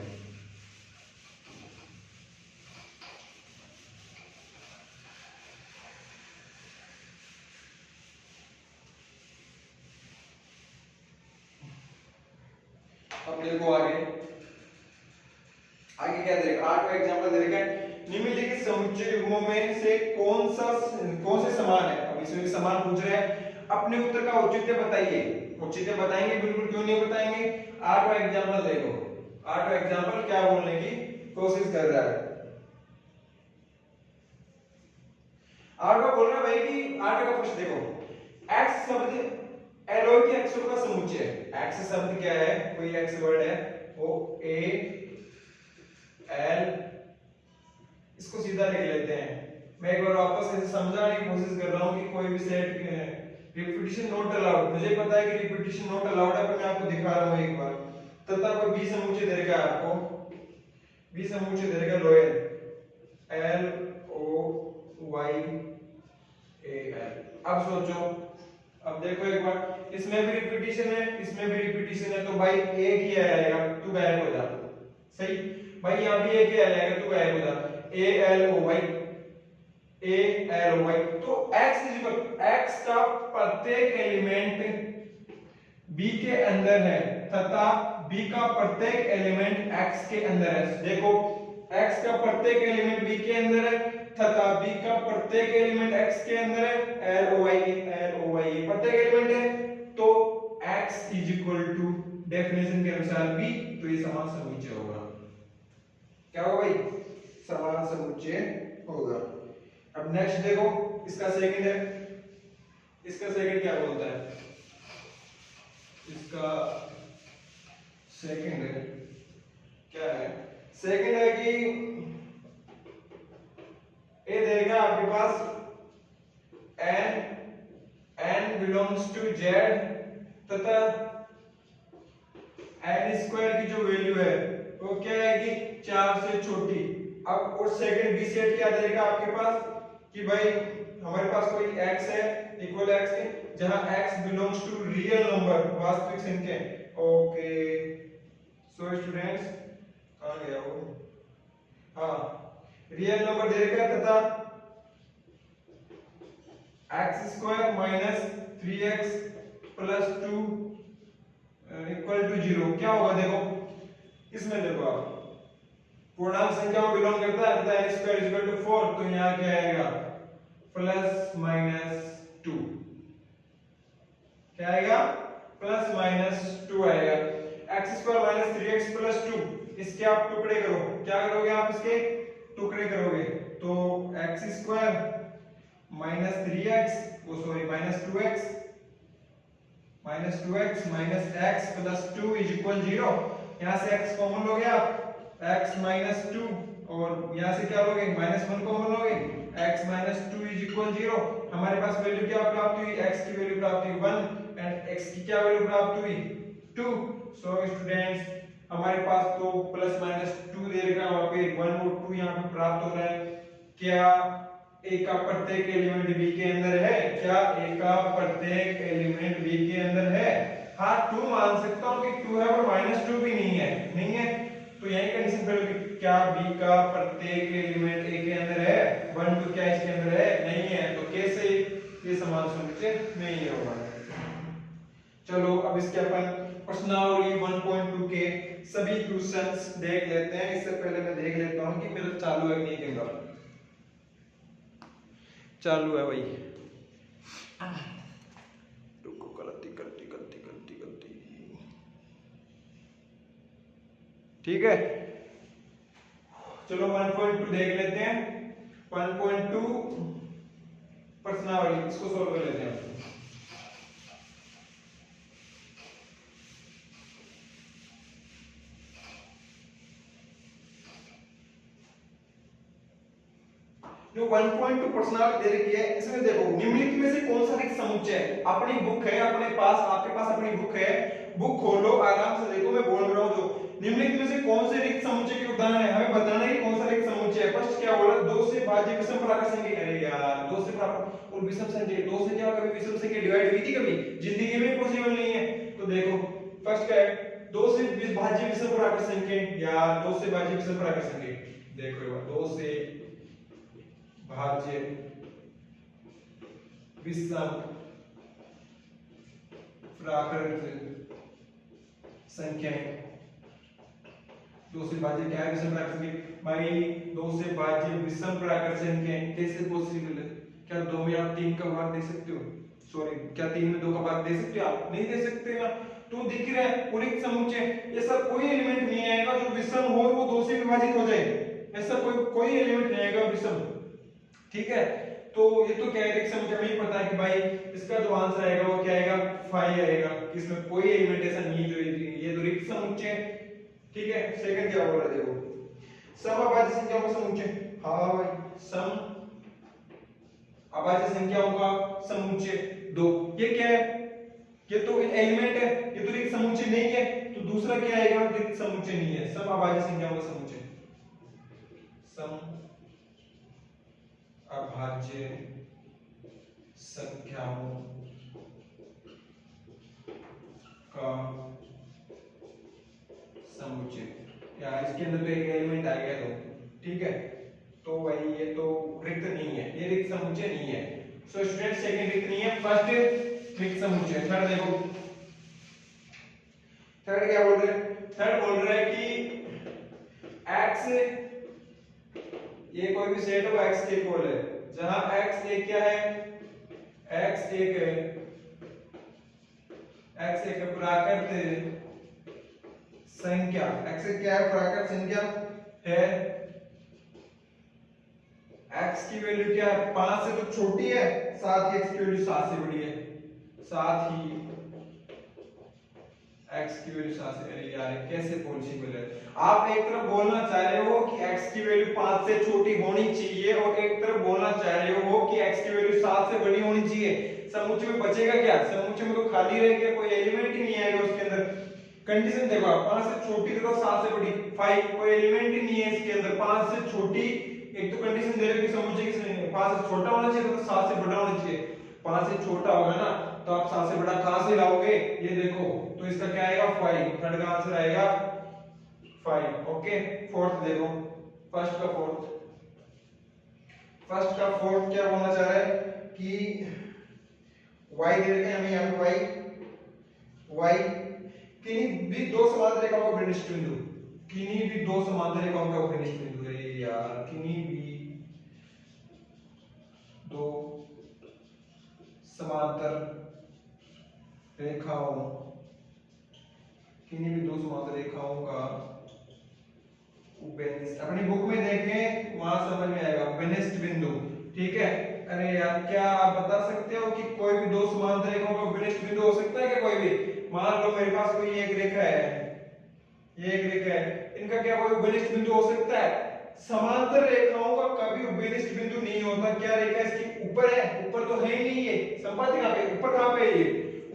अब देखो आगे क्या दे रखा है? आठवां एग्जांपल दे रखा है, निम्नलिखित समुच्चय युग्मों में से कौन से समान है? अब इसमें भी समान पूछ रहे हैं, अपने उत्तर का औचित्य बताइए। औचित्य बताएंगे, बिल्कुल क्यों नहीं बताएंगे। आठवां एग्जांपल देखो, आठवां एग्जांपल क्या बोलने की कोशिश कर रहा है। आठवां बोल रहा है भाई कि आठवां का प्रश्न देखो, x शब्द एलोय के अक्षरों का समुच्चय है। x शब्द क्या है? कोई x वर्ड है, वो a l, इसको सीधा लिख लेते हैं। मैं एक बार वापस ऐसे समझाने की कोशिश कर रहा हूं कि कोई भी सेट रिपीटिशन नॉट अलाउड, मुझे पता है कि रिपीटिशन नॉट अलाउड है, पर मैं आपको दिखा रहा हूं एक बार। तथा कोई बी समुच्चय दे रखा है आपको, बी समुच्चय दे रखा loyal l o y a l। अब सोचो, अब देखो एक बार, इसमें भी रिपीटिशन है, इसमें भी रिपीटिशन है, तो भाई एक ही आएगा, तू गायब हो जा। सही भाई, यहां भी एक ही आएगा, तू गायब हो जा। a l o y, a l o y, तो x का प्रत्येक एलिमेंट b के अंदर है तथा b का प्रत्येक एलिमेंट x के अंदर है। देखो x का प्रत्येक एलिमेंट b के अंदर है तथा b का प्रत्येक एलिमेंट x के अंदर है, l o y प्रत्येक एलिमेंट है, तो x is equal to definition के अनुसार b, तो ये समान समुच्चय होगा। क्या होगा भाई? समान समुच्चय होगा। अब नेक्स्ट देखो, इसका सेकंड है, इसका सेकंड क्या बोलता है? इसका सेकंड है क्या है? सेकंड है कि ए देगा आपके पास n बिलोंग्स टू z तथा n स्क्वायर की जो वैल्यू है वो क्या आएगी? 4 से छोटी। अब और सेकंड बी सेट क्या देगा आपके पास कि भाई हमारे पास कोई x है इक्वल x के, जहां x belongs to real number, वास्तविक संख्या। ओके सो स्टूडेंट्स, कहां गया वो? हाँ, रियल नंबर दे रखा है तथा x square minus 3x plus 2 equal to 0। क्या होगा देखो, इसमें देखो आप पूर्णांक संख्या में बिलोंग करता है तथा n स्क्वायर इक्वल टू 4, तो यहां क्या आएगा? Plus minus 2। क्या आएगा? प्लस माइनस 2 आएगा। x square minus 3x plus 2, इसके आप टुकड़े करो। क्या करोगे आप? इसके टुकड़े करोगे, तो x स्क्वायर माइनस 3x, वो sorry minus 2x minus x plus 2 is equal 0। यहां से x कॉमन लोगे आप, x माइनस 2, और यहां से क्या लोगे? -1 कॉमन लोगे, x माइनस 2 इज इक्वल 0। हमारे पास वैल्यू क्या प्राप्त हुई? x की वैल्यू प्राप्त हुई 1 एंड x की क्या वैल्यू प्राप्त हुई? 2। सो स्टूडेंट्स, हमारे पास तो प्लस माइनस 2 दे रखा है, वहां पे 1 और 2 यहां पे प्राप्त हो रहा है। क्या a का प्रत्येक एलिमेंट b के अंदर है? क्या a का प्रत्येक एलिमेंट b के अंदर है? हाँ, 2 मान सकता हूं कि 2 है, पर -2 भी नहीं है, नहीं है, तो यही कंडीशन फेल होगी। क्या b का प्रत्येक एलिमेंट a के अंदर है? 1 2 क्या इसके अंदर है? नहीं है, तो कैसे ये समान समुच्चय नहीं होगा। चलो अब इसके अपन प्रश्नावली 1.2 के सभी क्वेश्चंस देख लेते हैं। इससे पहले मैं देख लेता हूं कि मेरा चालू है नहीं कैमरा। चालू है भाई, रुको, गलती ठीक है। चलो 1.2 देख लेते हैं। 1.2 प्रश्नावली, इसको सोल्व कर लेते हैं। जो 1.2 प्रश्नावली दे रखी है, इसमें देखो निम्नलिखित में से कौन सा रिक्त समुच्चय है। अपनी बुक है, अपने पास, आपके पास अपनी बुक है, बुक खोलो, आराम से देखो, मैं बोल रहा हूं। जो निम्नलिखित में से कौन से रिक्त समुच्चय के उदाहरण है, हमें बताना है कि कौन सा रिक्त समुच्चय है। फर्स्ट क्या बोला, 2 से भाज्य विषम प्राकृत संख्या। अरे यार 2 से प्राकृत और विषम संख्या, 2 से क्या कभी विषम संख्या डिवाइड हुई थी कभी? जिंदगी में पॉसिबल नहीं है। तो देखो फर्स्ट क्या है, 2 से भाज्य विषम प्राकृत संख्या। यार 2 से भाज्य विषम प्राकृत संख्या, देखो एक बार, 2 से भाज्य विषम प्राकृत संख्याएं। 2 से भाज्य क्या है, विषम प्राकृत संख्या। भाई 2 से भाज्य विषम प्राकृत संख्याएं कैसे पॉसिबल है? क्या 2 में आप 3 का भाग दे सकते हो? सॉरी, क्या 3 में 2 का भाग दे सकते हो? आप नहीं दे सकते ना। तो दिख रहा है पूरी समुच्चय, ऐसा कोई एलिमेंट नहीं आएगा जो विषम हो और वो 2 से विभाजित हो जाए। ऐसा कोई एलिमेंट नहीं आएगा विषम, ठीक है। तो ये तो क्या है, रिक्त समुच्चय हमें पता है कि भाई इसका जो आंसर आएगा वो क्या आएगा, 5 आएगा। इसमें कोई एलिमेंट ऐसा नहीं है जो ये तो रिक्त समुच्चय, ठीक है। सेकंड क्या बोल रहे, देखो समअभाज्य संख्याओं का समुच्चय। हाँ भाई, सम अभाज्य संख्याओं का समुच्चय 2। ये क्या है, ये तो एलिमेंट है, ये तो रिक्त समुच्चय नहीं है। तो दूसरा क्या आएगा, रिक्त समुच्चय नहीं है, सम अभाज्य संख्याओं का समुच्चय। सम अभाज्य संख्याओं का समुच्चय। यार इसके अंदर तो एक एलिमेंट आ गया, तो ठीक है। तो भाई ये तो रिक्त नहीं है, ये रिक्त समुच्चय नहीं है। सो स्टूडेंट सेकंड रिक्त नहीं है, फर्स्ट रिक्त समुच्चय। थर्ड देखो, थर्ड क्या बोल रहे हैं, थर्ड बोल रहा है कि x, ये कोई भी सेट हो x के इक्वल है, जहां x एक क्या है, x एक है, x एक प्राकृत संख्या। x क्या है, प्राकृत संख्या है। x की वैल्यू क्या है, 5 से तो छोटी है, साथ ही x की वैल्यू 7 से बड़ी है, साथ ही x की वैल्यू 7 से। अरे यार कैसे पॉसिबल है? आप एक तरफ बोलना चाह रहे हो कि x की वैल्यू 5 से छोटी होनी चाहिए और एक तरफ बोलना चाह रहे हो कि x की वैल्यू 7 से बड़ी होनी चाहिए। समुच्चय में बचेगा क्या? समुच्चय में तो खाली रह गया, कोई एलिमेंट ही नहीं आएगा उसके अंदर। कंडीशन देखो आप, 5 से छोटी तो 7 से बड़ी, 5 कोई एलिमेंट ही नहीं है इसके अंदर। 5 से छोटी, एक तो कंडीशन दे रहे कि समुच्चय किस 5 से छोटा होना चाहिए तो 7 से बड़ा होना चाहिए। 5 से छोटा होगा ना तो आप 7 से बड़ा कहां से लाओगे? ये देखो, तो इसका क्या आएगा, 5। थर्ड का आंसर आएगा 5। ओके, फोर्थ देखो, फर्स्ट का फोर्थ, फर्स्ट का फोर्थ क्या बोलना चाह रहा है कि y दे रखे हैं हमें यहां पे y किन्हीं भी दो समांतर रेखाओं का विनिष्ट बिंदु, किन्हीं भी दो समांतर रेखाओं का विनिष्ट बिंदु है यार, किन्हीं भी दो समांतर रेखाओं, किन्हीं भी दो समांतर रेखाओं का उपविष्ट, अपनी बुक में देखें वहां समझ में आएगा, उपविष्ट बिंदु, ठीक है। अरे यार क्या आप बता सकते हो कि कोई भी दो समांतर रेखाओं का उपविष्ट बिंदु हो सकता है क्या? कोई भी, मान लो मेरे पास कोई एक रेखा है, ये एक रेखा है, इनका क्या कोई उपविष्ट बिंदु हो सकता है? समांतर रेखाओं का कभी उपविष्ट बिंदु नहीं होता। क्या रेखा इसकी ऊपर है? ऊपर तो है ही नहीं, ये संपाती कहां पे, ऊपर कहां पे है? ये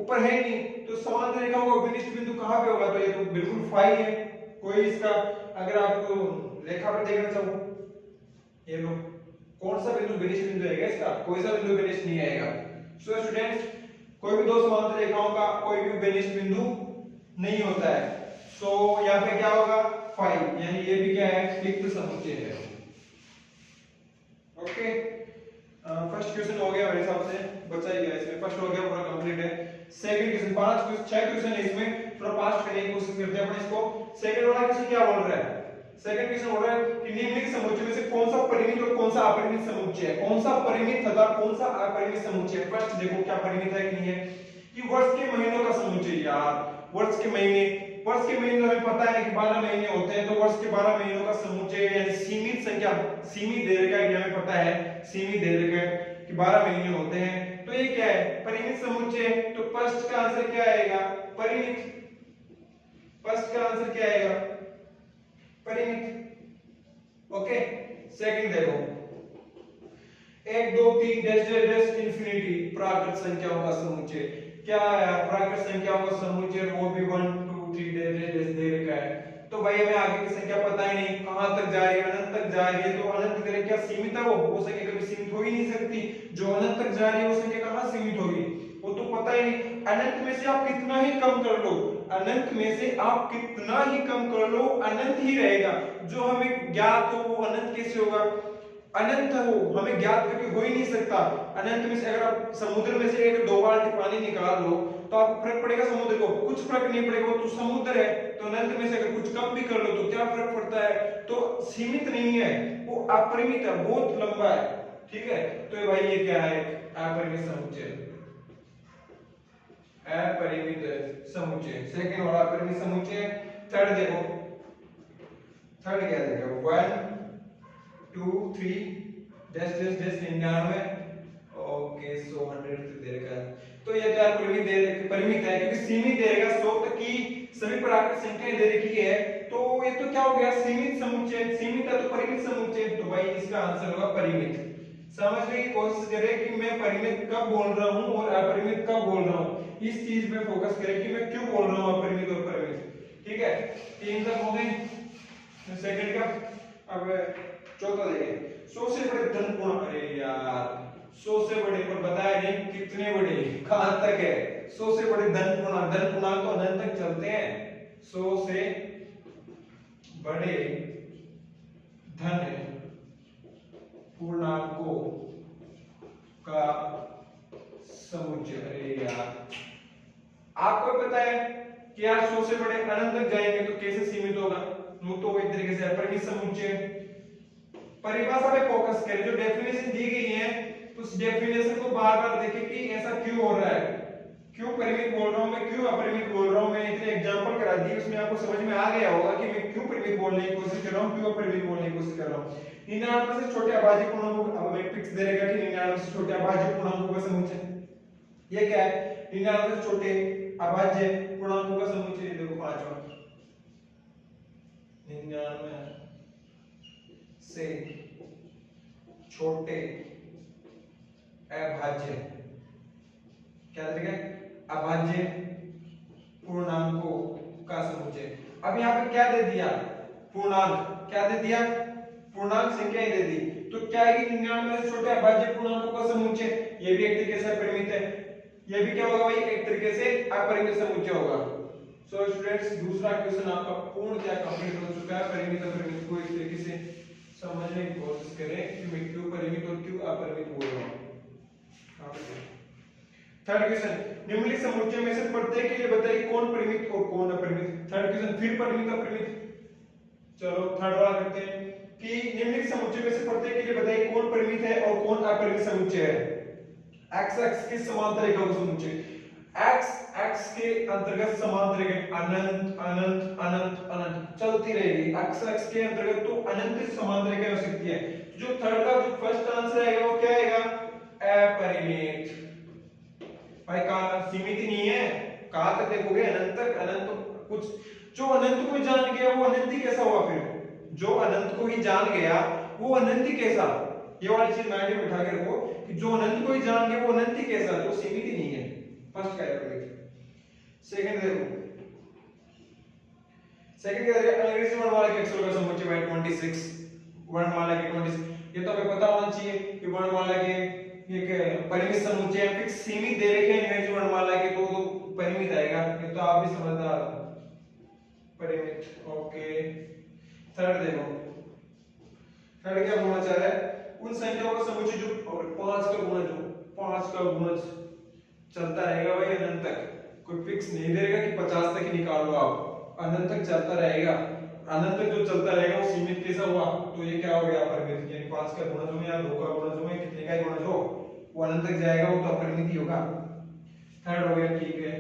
ऊपर है ही नहीं, तो समांतर रेखाओं का उपविष्ट बिंदु कहां पे होगा? तो ये तो बिल्कुल फाई है। कोई इसका अगर आपको रेखा पर देखना चाहो, ये लो, कौन सा बिंदु विनिष्ट बिंदु आएगा इसका? कोई सा बिंदु विनिष्ट नहीं आएगा। सो स्टूडेंट्स, कोई भी दो समांतर रेखाओं का कोई भी विनिष्ट बिंदु नहीं होता है। सो यहाँ पे क्या होगा, 5, यानी ये भी क्या है, रिक्त समुच्चय है। ओके, फर्स्ट क्वेश्चन हो गया मेरे हिसाब से, बचा ही गया इसमें, फर्स्ट हो गया पूरा कंप्लीट है। सेकंड क्वेश्चन, 6 क्वेश्चन है इसमें, थोड़ा फास्ट करने की कोशिश करते हैं अपन इसको। सेकंड वाला क्वेश्चन क्या बोल रहा है? सेकंड क्वेश्चन बोल रहा है कि निम्नलिखित समुच्चय में से कौन सा परिमित और कौन सा अपरिमित समुच्चय है? कौन सा परिमित तथा कौन सा अपरिमित समुच्चय है? फर्स्ट देखो क्या परिमित है कि नहीं है, कि वर्ष के महीनों का समुच्चय। 4 वर्ष के महीने, वर्ष के महीने हमें पता है कि 12 महीने होते हैं, तो वर्ष के 12 महीनों का समुच्चय यानी सीमित संख्या, सीमित दे रखा है, हमें पता है सीमित दे रखा है कि 12 महीने होते हैं, तो ये क्या है परिमित समुच्चय। तो फर्स्ट का आंसर क्या आएगा परिमित, फर्स्ट का आंसर क्या आएगा परिमित। ओके सेकंड देखो 1 2 3 डैश डैश डैश इंफिनिटी प्राकृत संख्याओं का समुच्चय, क्या है प्राकृत संख्याओं का समुच्चय, वो भी 1 2 3 डैश डैश डैश दे रखा है। तो भाई हमें आगे की संख्या पता ही नहीं कहां तक जा रही है, अनंत तक जा रही है, तो अनंत करे क्या सीमित है वो संख्या कभी सीमित हो ही नहीं सकती, जो अनंत तक जा रही है वो संख्या कहां सीमित होगी, वो तो पता ही नहीं। अनंत में से आप कितना ही कम कर लो, अनंत में से आप कितना ही कम कर लो अनंत ही रहेगा, जो हमें ज्ञात हो वो अनंत कैसे होगा, अनंत हो हमें ज्ञात करके हो ही नहीं सकता। अनंत में से अगर आप समुद्र में से एक 2 बाल्टी पानी निकाल लो तो आपको फर्क पड़ेगा समुद्र को, कुछ फर्क नहीं पड़ेगा, वो तो समुद्र है। तो अनंत में से अगर कुछ कम भी कर लो तो क्या फर्क पड़ता है, तो सीमित नहीं है, वो अपरिमित है, बहुत लंबा है, ठीक है। तो भाई ये क्या है अपरिमित समुच्चय, अपरिमित समुच्चय सेकंड वाला अपरिमित समुच्चय। थर्ड देखो, थर्ड क्या देखो 1 2 3 डैश डैश डैश 99, ओके 100 दे रखा है। तो ये क्या परिमित परिमित है क्योंकि सीमित दे रखा 100 तक की सभी प्राकृत संख्याएं दे रखी है, तो ये तो क्या हो गया सीमित समुच्चय, सीमित है तो परिमित समुच्चय, तो भाई इसका आंसर होगा परिमित। समझने की कोशिश करें कि मैं परिमित कब बोल रहा हूं और अपरिमित कब बोल रहा हूं, इस चीज पे फोकस करें कि मैं क्यों बोल रहा हूं अपरिमित और परिमित, ठीक है। 3 तक हो गए, सेकंड का। अब चौथा देखें 100 से बड़े धन पूर्ण, अरे यार 100 से बड़े पर बताया नहीं कितने बड़े कहां तक है, 100 से बड़े धन पूर्णांक, धन पूर्णांक तो अनंत तक चलते हैं, 100 से बड़े धन पूर्णांकों का समुच्चय। अरे यार आपको पता है कि यार 100 से बड़े अनंत तक जाएंगे तो कैसे सीमित होगा, वो तो एक तरीके से अपरिमित समुच्चय। परिभाषा पे फोकस करें, जो डेफिनेशन दी गई है उस डेफिनेशन को बार-बार देखें कि ऐसा क्यों हो रहा है, क्यों परिमित बोल रहा हूं मैं, क्यों अपरिमित बोल रहा हूं मैं, इतने एग्जांपल करा दिए उसमें आपको समझ में आ गया होगा कि मैं क्यों परिमित बोलने की कोशिश कर रहा हूं, क्यों अपरिमित बोलने की कोशिश कर रहा हूं। 99 से छोटे अभाज्य पूर्णांकों, अब मैं फिक्स दे रहेगा कि 99 से छोटे अभाज्य पूर्णांकों का समुच्चय, ये क्या है 99 से छोटे अभाज्य पूर्णांकों का समुच्चय। देखो पांचवा 99 से छोटे अभाज्य, क्या तरीका अभाज्य पूर्णांकों का समुच्चय। अब यहाँ पे क्या दे दिया पूर्णांक, क्या दे दिया पूर्णांक संख्या दे दी, तो क्या है कि 99 से छोटे अभाज्य पूर्णांकों का समुच्चय, ये भी एक तरीके से अपरिमित है, ये भी क्या होगा भाई एक तरीके से अपरिमित समुच्चय होगा। सो स्टूडेंट्स दूसरा क्वेश्चन आपका पूर्ण क्या कंप्लीट हो चुका है, परिमित अपरिमित को इस तरीके से समझने की कोशिश करें कि मैं क्यों परिमित और क्यों अपरिमित बोल रहा हूं। थर्ड क्वेश्चन, निम्नलिखित समुच्चय में से प्रत्येक के लिए बताइए कौन परिमित और कौन अपरिमित। थर्ड क्वेश्चन फिर परिमित अपरिमित, चलो थर्ड वाला करते हैं कि निम्नलिखित समुच्चय में से प्रत्येक के लिए बताइए कौन परिमित है और कौन अपरिमित समुच्चय है। x x के समांतर रेखा का समुच्चय, x x के अंतर्गत समांतर रेखा अनंत अनंत अनंत अनंत चलती रहेगी, x x के अंतर्गत तो अनंत समांतर रेखा हो सकती है। जो थर्ड का जो फर्स्ट आंसर आएगा वो क्या आएगा अपरिमित। भाई कहां सीमित ही नहीं है, कहां तक देखोगे अनंत तक, अनंत तो कुछ जो अनंत को जान गया वो अनंत ही कैसा हुआ, फिर जो अनंत को ही जान गया वो अनंत ही कैसा, ये वाली चीज माइंड में बिठा के रखो कि जो अनंत को ही जान गया वो अनंत ही कैसा, तो सीमित ही नहीं है। फर्स्ट का अपरिमित। सेकंड देखो, सेकंड क्या है अंग्रेजी वर्णमाला के अक्षरों का समुच्चय बाय 26 वर्णमाला के 26, ये तो हमें पता होना चाहिए कि वर्णमाला के एक परिमित समुच्चय फिक्स सीमित दे रखे हैं अंग्रेजी वर्णमाला के, तो परिमित आएगा, ये तो आप भी समझदार परिमित। ओके थर्ड देखो, थर्ड क्या होना चाह रहा है उन संख्याओं का समुच्चय जो और 5 का गुणज हो, 5 का गुणज चलता रहेगा भाई अनंत तक, कोई फिक्स नहीं देगा कि 50 तक ही निकाल लो आप, अनंत तक चलता रहेगा, अनंत तक जो चलता रहेगा वो सीमित कैसा हुआ, तो ये क्या हो गया अपरिमित, यानी 5 का गुणज हो या 2 का गुणज हो या कितने का गुणज हो वो अनंत तक जाएगा, वो तो अपरिमित ही होगा। थर्ड हो गया ठीक है।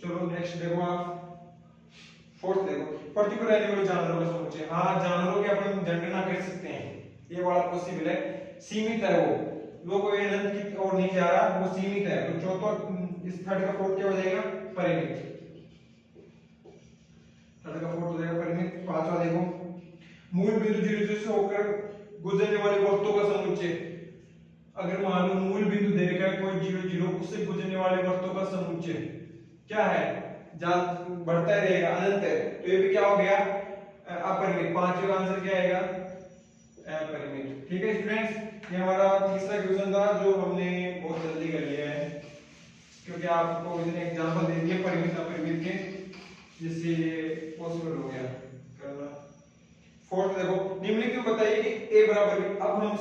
चलो नेक्स्ट देखो आप, फोर्थ देखो, पर्टिकुलर एनिमल जानवरों का समुच्चय। हाँ, जानवरों के अपन जनगणना कर सकते हैं, ये वाला पॉसिबल है, सीमित है वो कोई अनंत की ओर नहीं जा रहा, वो सीमित है। तो चौथा, इस थर्ड का फोर्थ क्या हो जाएगा, परिमित। थर्ड का फोर्थ हो जाएगा परिमित। पांचवा देखो, मूल बिंदु 0 से होकर गुजरने वाले वस्तुओं का समुच्चय। अगर मान लो मूल बिंदु दे रखा है कोई 0 उससे गुजरने वाले वस्तुओं का समुच्चय क्या है, जहां बढ़ता रहेगा, अनंत है, तो ये भी क्या हो गया, अपरिमित। पांचवे का आंसर क्या आएगा, अपरिमित। ठीक है स्टूडेंट्स, ये हमारा तीसरा क्वेश्चन था जो हमने बहुत जल्दी कर लिया है, क्योंकि आपको इसने एग्जांपल दे दिए परिमित अपरिमित के, जिससे ये पॉसिबल हो गया करना। फोर्थ देखो, निम्नलिखित में बताइए कि a बराबर b। अब हम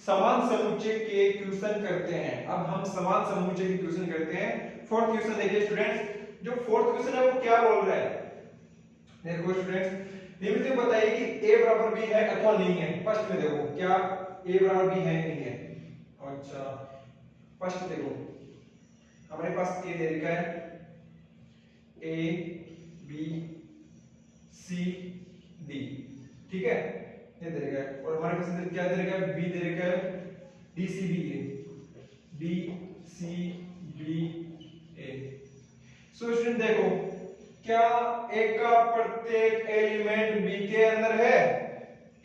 समान समुच्चय के क्वेश्चन करते हैं। अब हम समान समुच्चय के क्वेश्चन करते हैं। फोर्थ क्वेश्चन देखिए स्टूडेंट्स, जो फोर्थ क्वेश्चन है वो क्या बोल रहा है, देखो स्टूडेंट्स, निम्नलिखित में बताइए कि a बराबर b है अथवा नहीं है। फर्स्ट में देखो क्या a बराबर b है नहीं है। अच्छा, फर्स्ट देखो हमारे पास a दे रखा है, a b c d, ठीक है, ये दे रखा है। और हमारे पास क्या दे रखा है, b दे रखा है, d c b a, d c b a। So student देखो, क्या a का प्रत्येक एलिमेंट b के अंदर है,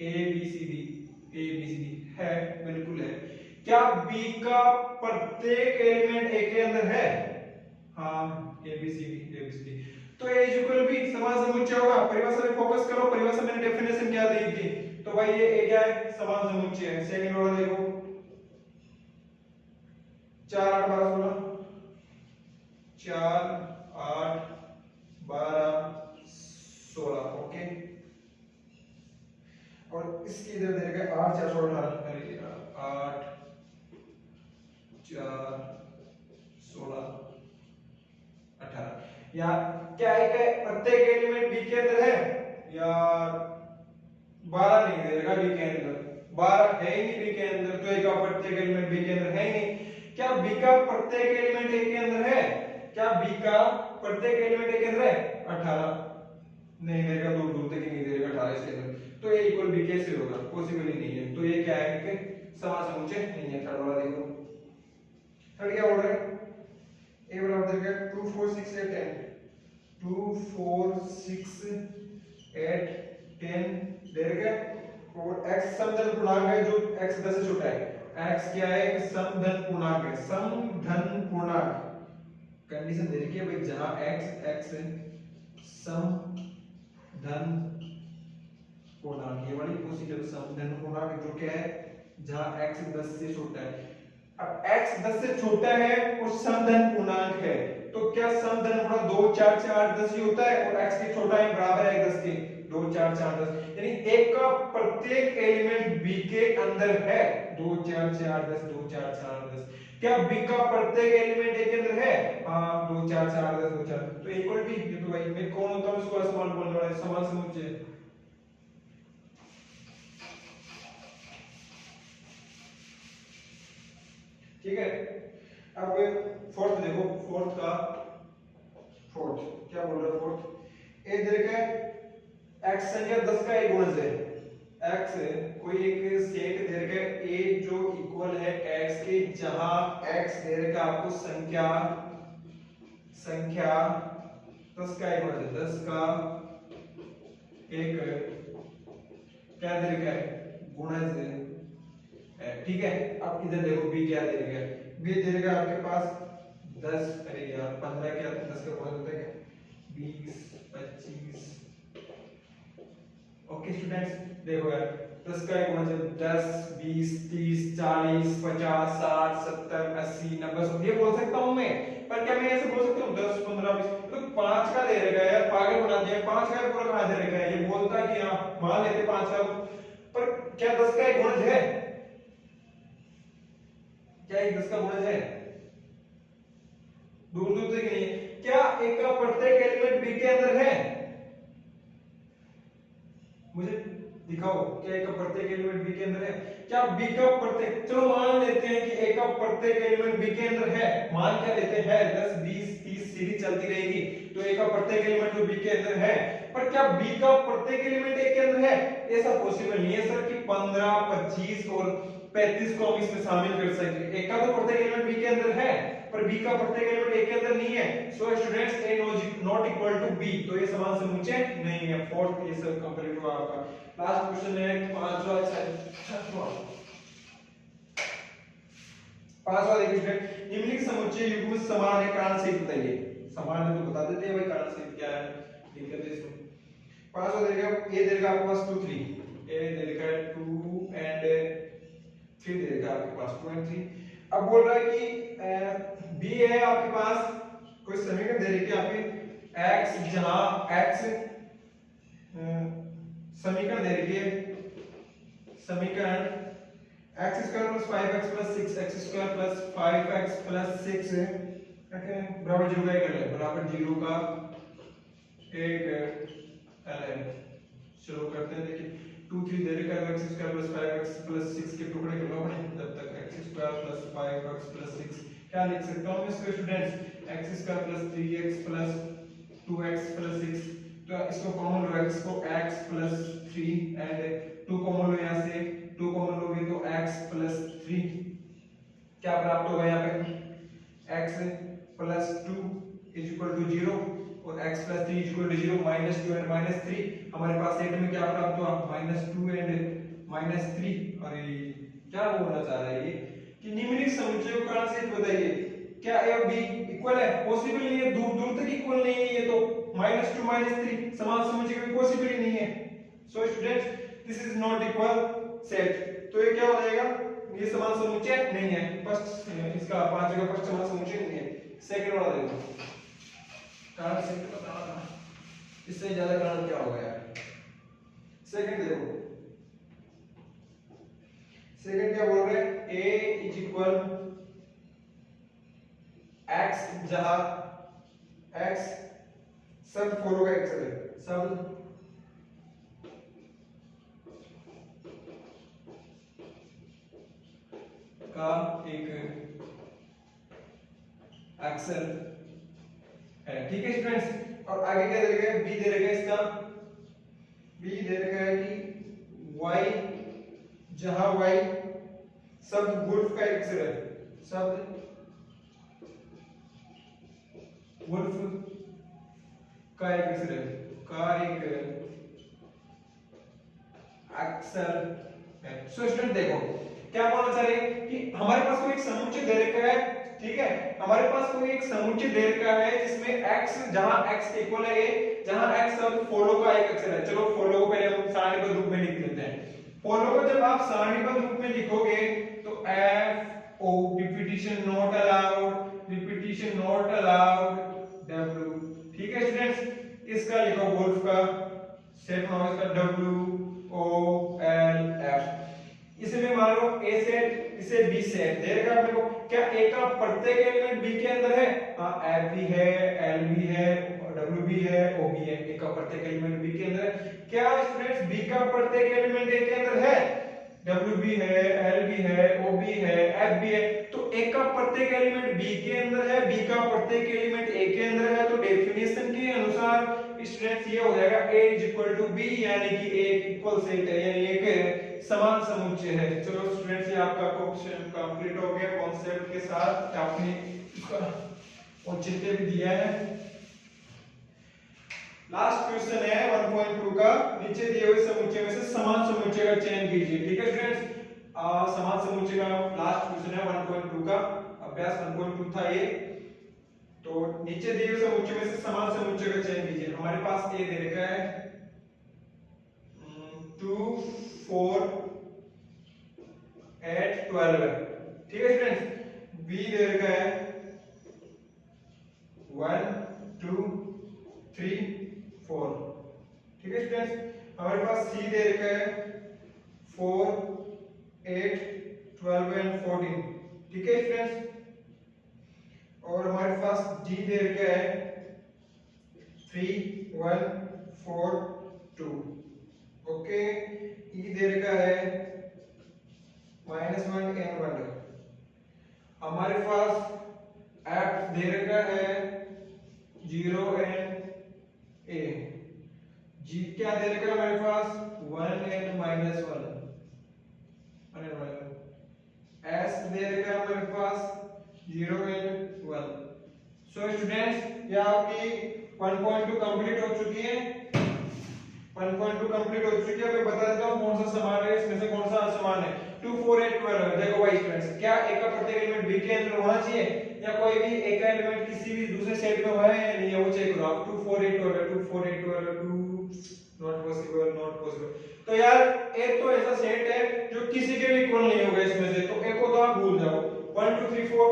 a b c d है, बिल्कुल है। क्या b का प्रत्येक एलिमेंट a के अंदर है, हाँ, a b c d। तो a इज इक्वल b समान समुच्चय होगा। परिभाषा में फोकस करो, परिभाषा मैंने डेफिनेशन क्या दी थी, तो भाई ये a क्या है, समान समुच्चय है। सेकंड वाला देखो, 4 8 12 16, 4 8 12 16, ओके। और इसकी इधर दे रखा 8 4 16 18, 8 4 16 18। यार क्या है, प्रत्येक एलिमेंट b के अंदर है यार, 12 नहीं दे रखा b के अंदर, 12 है ही नहीं b के अंदर, तो a का प्रत्येक एलिमेंट b के अंदर है ही नहीं। क्या b का प्रत्येक एलिमेंट a के अंदर है, क्या b का प्रत्येक एलिमेंट a के अंदर है, 18 नहीं दे रखा, दूर दूर तक ही नहीं दे रखा 18 इसके अंदर, तो a इक्वल b कैसे होगा, पॉसिबल ही नहीं है। तो ये क्या है कि समान समुच्चय नहीं है। थर्ड वाला देखो, थर्ड क्या बोल रहा है, a बराबर देगा 2 4 6 8 10, 2 4 6 8 10 दे रखा है। और x समधन पूर्णांक है, जो x 10 से छोटा है, x क्या है, समधन पूर्णांक है, समधन पूर्णांक। कंडीशन दे रखी है भाई, जहां x समधन पूर्णांक, ये वाली पोजीशन समधन पूर्णांक जो क्या है, जहां x 10 से छोटा है। अब x 10 से छोटा है और समधन पूर्णांक है, तो क्या समधन पूर्णांक 2 4 4 10 ही होता है, और x के छोटा है बराबर है 10 के, 2 4 4 10, यानी a का प्रत्येक एलिमेंट b के अंदर है 2 4 4 10 2 4 4 10। क्या b का प्रत्येक एलिमेंट a के अंदर है, हां 2 4 4 10 2 4, तो इक्वल b। ये तो भाई मैं कौन होता हूं इसको समान बोलने वाला है, समान समुच्चय। ठीक है, अब फोर्थ देखो, फोर्थ क्या बोल रहा है, फोर्थ ए दे रखा है x संख्या 10 का एक गुणज है, x कोई एक सेट दे रखा है a जो इक्वल है x के, जहां x दे रखा है आपको संख्या 10 का एक गुणज है, 10 का एक क्या दे रखा है, गुणज है, ठीक है। अब इधर देखो b क्या दे रखा है, b दे रखा है आपके पास 10, अरे यार 15 क्या 10 का गुणज होता है क्या, 20 25। ओके स्टूडेंट्स देखो यार, 10 का एक गुणज है, 10 20 30 40 50 60 70 80 90 100, ये बोल सकता हूं मैं, पर क्या मैं ऐसे बोल सकता हूं 10 15 20, तो 5 का दे रखा है यार, पागल बना दिया, 5 का पूरा कहां दे रखा है, ये बोलता है कि हां मान लेते 5 का, पर क्या 10 का एक गुणज है, क्या एक 10 का गुणज है, दूर दूर तक नहीं है। क्या एक का प्रत्येक एलिमेंट b के अंदर है, मुझे दिखाओ, क्या एक का प्रत्येक एलिमेंट b के अंदर है, क्या b का प्रत्येक, चलो मान लेते हैं कि a का प्रत्येक एलिमेंट b के अंदर है, मान क्या लेते हैं 10 20 30 सीरीज चलती रहेगी तो ए का प्रत्येक एलिमेंट जो बी के अंदर है, पर क्या बी का प्रत्येक एलिमेंट ए के अंदर है? ऐसा पॉसिबल नहीं है सर कि 15, 25 और 35 को हम इसमें शामिल कर सके। ए का तो प्रत्येक एलिमेंट बी के अंदर है, पर बी का प्रत्येक एलिमेंट ए के अंदर नहीं है। So students A not equal to B, तो ये समान समुच्चय नहीं है। फोर्थ ये सब कंप्लीट हुआ आपका। लास्ट क्वेश्चन है पांचवा देखिए स्टूडेंट, निम्नलिखित समुच्चय युग्म समान है, कारण सहित बताइए। समान है तो बता देते हैं भाई कारण सहित क्या है, दिक्कत है इसमें। पांचवा देखिए, ए देगा आपके पास 2 3, ए देगा 2 एंड 3 देगा आपके पास 2 एंड 3। अब बोल रहा है कि बी है आपके पास, कोई समीकरण दे रही है आपके x, जहां x समीकरण दे रही है, समीकरण x square plus 5x plus 6x square plus 5x plus 6 okay बराबर 0 का एक है, बराबर 0 का एक है। शुरू करते हैं। देखिए 2 3 दे रखा है, x square plus 5x plus 6 के टुकड़े करना पड़े, जब तक x square plus 5x plus 6 क्या लिख सकता हूं मैं इसको students, x square plus 3x plus 2x plus 6, तो इसको कॉमन लो, x को x प्लस 3 एंड 2 कॉमन लो, यहां से 2 कॉमन लोगे तो x प्लस 3 क्या प्राप्त होगा यहाँ पे, x plus 2 is equal to 0 और x plus 3 is equal to 0, minus 2 and minus 3 हमारे पास सेट में क्या प्राप्त हुआ, माइनस 2 एंड माइनस 3। और ये क्या बोलना चाह रहा है ये कि निम्नलिखित समुच्चय को कारण सहित बताइए, क्या a और b इक्वल है? पॉसिबल नहीं है, दूर दूर तक इक्वल नहीं है ये तो, माइनस 2 माइनस 3 समान समुच्चय कोई पॉसिबल ही नहीं है। So students this is not equal set, तो ये क्या हो जाएगा, ये समान समुच्चय नहीं है। फर्स्ट इसका 5 का फर्स्ट समान समुच्चय नहीं है। सेकंड वाला देखो, कारण से बताना था, इससे ज्यादा कारण क्या होगा यार। सेकंड देखो, सेकंड क्या बोल रहे हैं, a इज इक्वल x, जहां x शब्द फॉलो का एक्सेल है, शब्द का एक एक्सेल है, ठीक है स्टूडेंट्स। और आगे क्या दे रखा है, b दे रखा है, इसका b दे रखा है कि y, जहां y शब्द वुल्फ का एक्सेल है, शब्द वुल्फ का एक एक्सेल है, का एक एक्सेल है। सो स्टूडेंट देखो क्या बोलना चाह रहे हैं कि हमारे पास कोई एक समुच्चय दे रखा है, ठीक है, हमारे पास कोई एक समुच्चय दे रखा है जिसमें x, जहां x इक्वल है a, जहां x शब्द फॉलो का एक अक्षर है। चलो फॉलो को पहले हम सारणीबद्ध रूप में लिख लेते हैं। फॉलो को जब आप सारणीबद्ध रूप में लिखोगे तो f o repetition not allowed, repetition not allowed w, ठीक है स्टूडेंट्स। इसका लिखो वुल्फ का सेट नाउ, इसका w o l f, इसमें मान लो a सेट, इसे b सेट दे रखा है। देखो क्या a का प्रत्येक एलिमेंट b के अंदर है, हां f भी है, l भी है, w भी है, o भी है, a का प्रत्येक एलिमेंट b के अंदर है। क्या स्टूडेंट्स b का प्रत्येक एलिमेंट a के अंदर है, w भी है, l भी है, o भी है, f भी है, तो a का प्रत्येक एलिमेंट b के अंदर है, b का प्रत्येक एलिमेंट a के अंदर है, तो डेफिनेशन के अनुसार स्टूडेंट्स ये हो जाएगा a is equal to b, यानी कि एक इक्वल सेट है, यानी एक समान समुच्चय है। चलो स्टूडेंट्स ये आपका क्वेश्चन कंप्लीट हो गया कॉन्सेप्ट के साथ, आपने इसका औचित्य भी दिया है। लास्ट क्वेश्चन है 1.2 का, नीचे दिए हुए समुच्चय में से समान समुच्चय का चयन कीजिए, ठीक है स्टूडेंट्स। समान समुच्चय का लास्ट क्वेश्चन है 1.2 का, अभ्यास 1.2 था ये। तो नीचे दिए हुए समुच्चय में से समान समुच्चय का चयन कीजिए। हमारे पास ए दे रखा है 2 4 8 12 है, ठीक है स्टूडेंट्स। बी दे रखा है 1 2 3 4, ठीक है स्टूडेंट्स। हमारे पास सी दे रखा है 4 8 12 एंड 14, ठीक है स्टूडेंट्स। और हमारे पास डी दे रखा है 3 1 4 2, ओके। ई दे रखा है -1 एंड 1। हमारे पास एफ दे रखा है 0 एंड a। जी क्या दे रखा है हमारे पास 1 एंड -1 s दे रखा है हमारे पास 0 एंड 1। सो स्टूडेंट्स ये आपकी 1.2 कंप्लीट हो चुकी है। 1.2 कंप्लीट हो चुकी है। मैं बता देता हूँ कौन सा समान है, इसमें से कौन सा समान है। 2 4 8 12 देखो भाई स्टूडेंट्स, क्या एक का प्रत्येक एलिमेंट b के अंदर होना चाहिए या कोई भी एक का एलिमेंट किसी भी दूसरे सेट में हुआ है या नहीं है, वो चेक करो आप। 2 4 8 12 2 4 8 12 2 नॉट पॉसिबल नॉट पॉसिबल। तो यार एक तो ऐसा सेट है जो किसी के भी इक्वल नहीं होगा इसमें से, तो एक को तो आप भूल जाओ। 1 2 3 4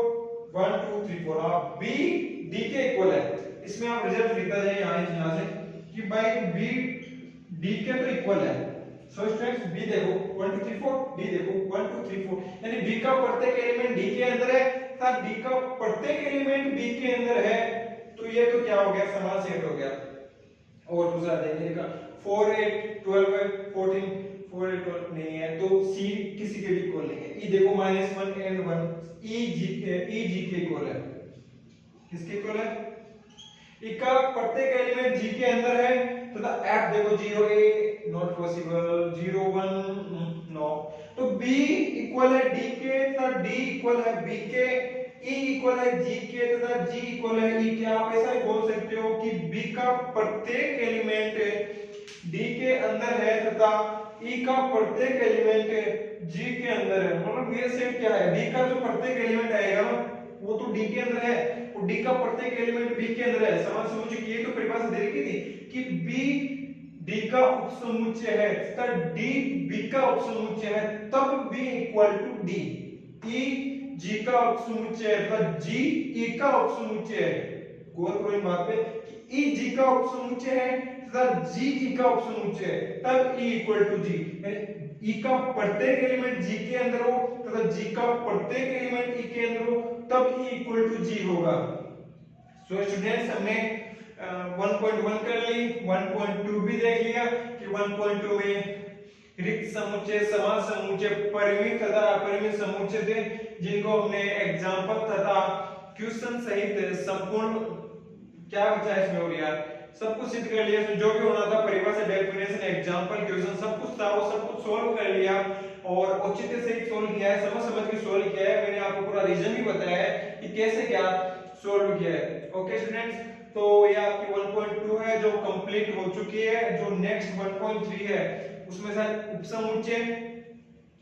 1 2 3 4 आप b d के इक्वल है। इसमें आप रिजल्ट लिखता जाइए यहां से कि भाई b d के तो इक्वल है। सो स्टूडेंट्स b देखो 1 2 3 4 d देखो 1 2 3 4 यानी b का प्रत्येक एलिमेंट d के अंदर है तथा d का प्रत्येक एलिमेंट b के अंदर है, तो ये तो क्या हो गया समान सेट हो गया। और दूसरा देखिए का 4 8 12 14 4 8 12 नहीं है, तो c किसी के भी इक्वल नहीं है। e देखो -1 एंड 1 e g के इक्वल है। किसके इक्वल है? e का प्रत्येक एलिमेंट g के अंदर है तथा f देखो 0 a नॉट पॉसिबल 0 1 नो। तो b इक्वल है d के तथा d इक्वल है b के, e इक्वल है g के तथा g इक्वल है e के। आप ऐसा ही बोल सकते हो कि b का प्रत्येक एलिमेंट d के अंदर है तथा e का प्रत्येक एलिमेंट g के अंदर है। मतलब ये सेट क्या है, d का जो प्रत्येक एलिमेंट आएगा ना वो तो d के अंदर है और d का प्रत्येक एलिमेंट b के अंदर है। समझ ये तो परिभाषा दे रखी थी कि b d का उपसमुच्चय है तथा d b का उपसमुच्चय है, तब b equal to d। e g का उपसमुच्चय है तथा g e का उपसमुच्चय है। गौर करो इन बात पे कि e g का उपसमुच्चय है तथा g e का उपसमुच्चय है, तब e इक्वल टू g। यानी e का प्रत्येक एलिमेंट g के अंदर हो तथा g का प्रत्येक एलिमेंट e के अंदर हो, तब e इक्वल टू g होगा। सो स्टूडेंट्स हमने 1.1 कर ली, 1.2 भी देख लिया कि 1.2 में रिक्त समुच्चय, समान समुच्चय, परिमित तथा अपरिमित समुच्चय थे जिनको हमने एग्जांपल तथा क्वेश्चन सहित संपूर्ण क्या बचा है इसमें और यार सब कुछ सिद्ध कर लिया। जो भी होना था परिभाषा, डेफिनेशन, एग्जांपल, क्वेश्चन सब कुछ था वो सब कुछ सोल्व कर लिया और औचित्य सहित सोल्व किया है, समझ के सोल्व किया है। मैंने आपको पूरा रीजन भी बताया है कि कैसे क्या सोल्व किया है। ओके स्टूडेंट्स, तो ये आपकी 1.2 है जो कंप्लीट हो चुकी है। जो नेक्स्ट 1.3 है उसमें सर उपसमुच्चय,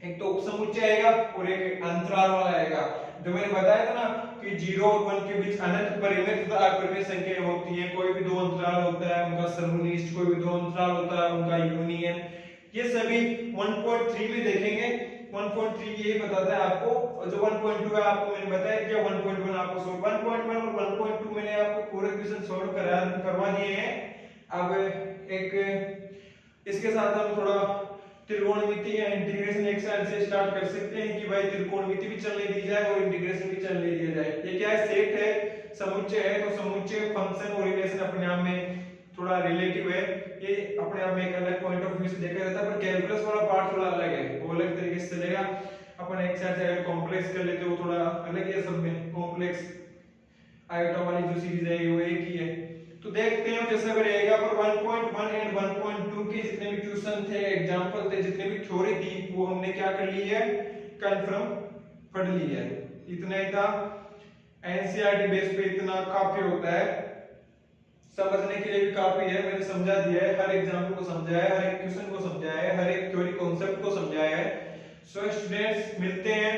एक तो उपसमुच्चय आएगा और एक अंतराल वाला आएगा। जो मैंने बताया था ना कि 0 और 1 के बीच अनंत परिमित तथा अपरिमित संख्याएं होती हैं। कोई भी दो अंतराल होता है उनका सर्वनिष्ठ, कोई भी दो अंतराल होता है उनका यूनियन, ये सभी 1.3 में देखेंगे। 1.3 यही बताता है आपको, और जो 1.2 है आपको मैंने बताया कि 1.1 आपको सोल्व, 1.1 और 1.2 मैंने आपको पूरे क्वेश्चन सोल्व करवा दिए हैं। अब एक इसके साथ हम थोड़ा त्रिकोणमिति या इंटीग्रेशन एक साइड से स्टार्ट कर सकते हैं कि भाई त्रिकोणमिति भी चलने दी जाए और इंटीग्रेशन भी चलने दिया जाए। ये क्या है, सेट है, समुच्चय है, तो समुच्चय, फंक्शन और रिलेशन अपने आप में थोड़ा रिलेटिव है, ये अपने आप में एक अलग पॉइंट ऑफ व्यू से देखा जाता है। पर कैलकुलस वाला पार्ट थोड़ा अलग है, वो अलग तरीके से चलेगा। अपन एक साइड से अगर कॉम्प्लेक्स कर लेते हो थोड़ा अलग है, सब में कॉम्प्लेक्स आयोटा वाली जो सीरीज है वो एक ही है। तो देखते हैं जैसा भी रहेगा। पर 1.1 एंड 1.2 के जितने भी क्वेश्चन थे, एग्जांपल थे, जितने भी थ्योरी थी, वो हमने क्या कर ली है, कंफर्म पढ़ ली है। इतना ही था, एनसीईआरटी बेस पे इतना काफी होता है, समझने के लिए भी काफी है। मैंने समझा दिया है, हर एग्जांपल को समझाया है, हर एक क्वेश्चन को समझाया है, हर एक थ्योरी कॉन्सेप्ट को समझाया है। सो स्टूडेंट्स मिलते हैं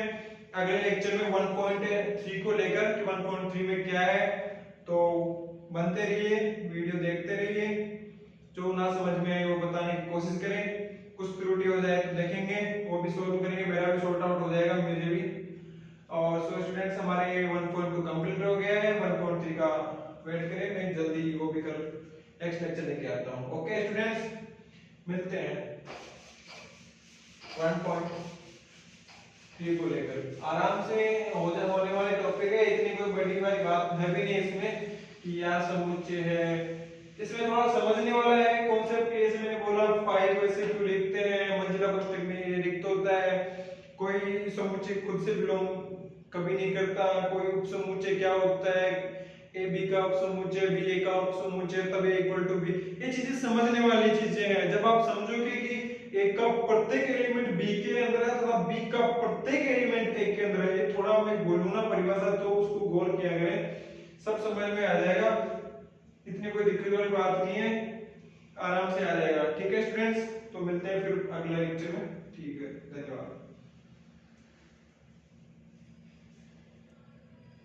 अगले लेक्चर में 1.3 को लेकर कि 1.3 में क्या है। तो बनते रहिए, वीडियो देखते रहिए, जो ना समझ में आए वो बताने की कोशिश करें। कुछ त्रुटि हो जाए तो देखेंगे, वो भी सोल्व करेंगे, मेरा भी सॉर्ट आउट हो जाएगा, मुझे भी। और सो स्टूडेंट्स हमारे 1.2 कंप्लीट हो गया है, 1.3 का वेट करें, मैं जल्दी वो भी कल नेक्स्ट लेक्चर लेके आता हूँ। ओके स्टूडेंट्स, मिलते हैं 1.3 को लेकर। आराम से होने वाले टॉपिक है, इतनी कोई बड़ी वाली बात है भी नहीं इसमें कि यार समुच्चय है। इसमें थोड़ा समझने वाला है कॉन्सेप्ट, कैसे मैंने बोला 5 वैसे क्यों लिखते हैं, मंजिला पुस्तक में ये रिक्त होता है, कोई समुच्चय खुद से बिलोंग कभी नहीं करता, कोई उपसमुच्चय क्या होता है, ए बी का उपसमुच्चय बी ए का उपसमुच्चय तब ए इक्वल टू बी, ये चीजें समझने वाली चीजें हैं। जब आप समझोगे कि ए का प्रत्येक एलिमेंट बी के अंदर है तथा बी का प्रत्येक एलिमेंट ए के अंदर है, ये थोड़ा मैं बोलूं ना परिभाषा तो उसको गौर किया करें, सब समझ में आ जाएगा, इतनी कोई दिक्कत वाली बात नहीं है, आराम से आ जाएगा। ठीक है स्टूडेंट्स, तो मिलते हैं फिर अगले लेक्चर में। ठीक है, धन्यवाद।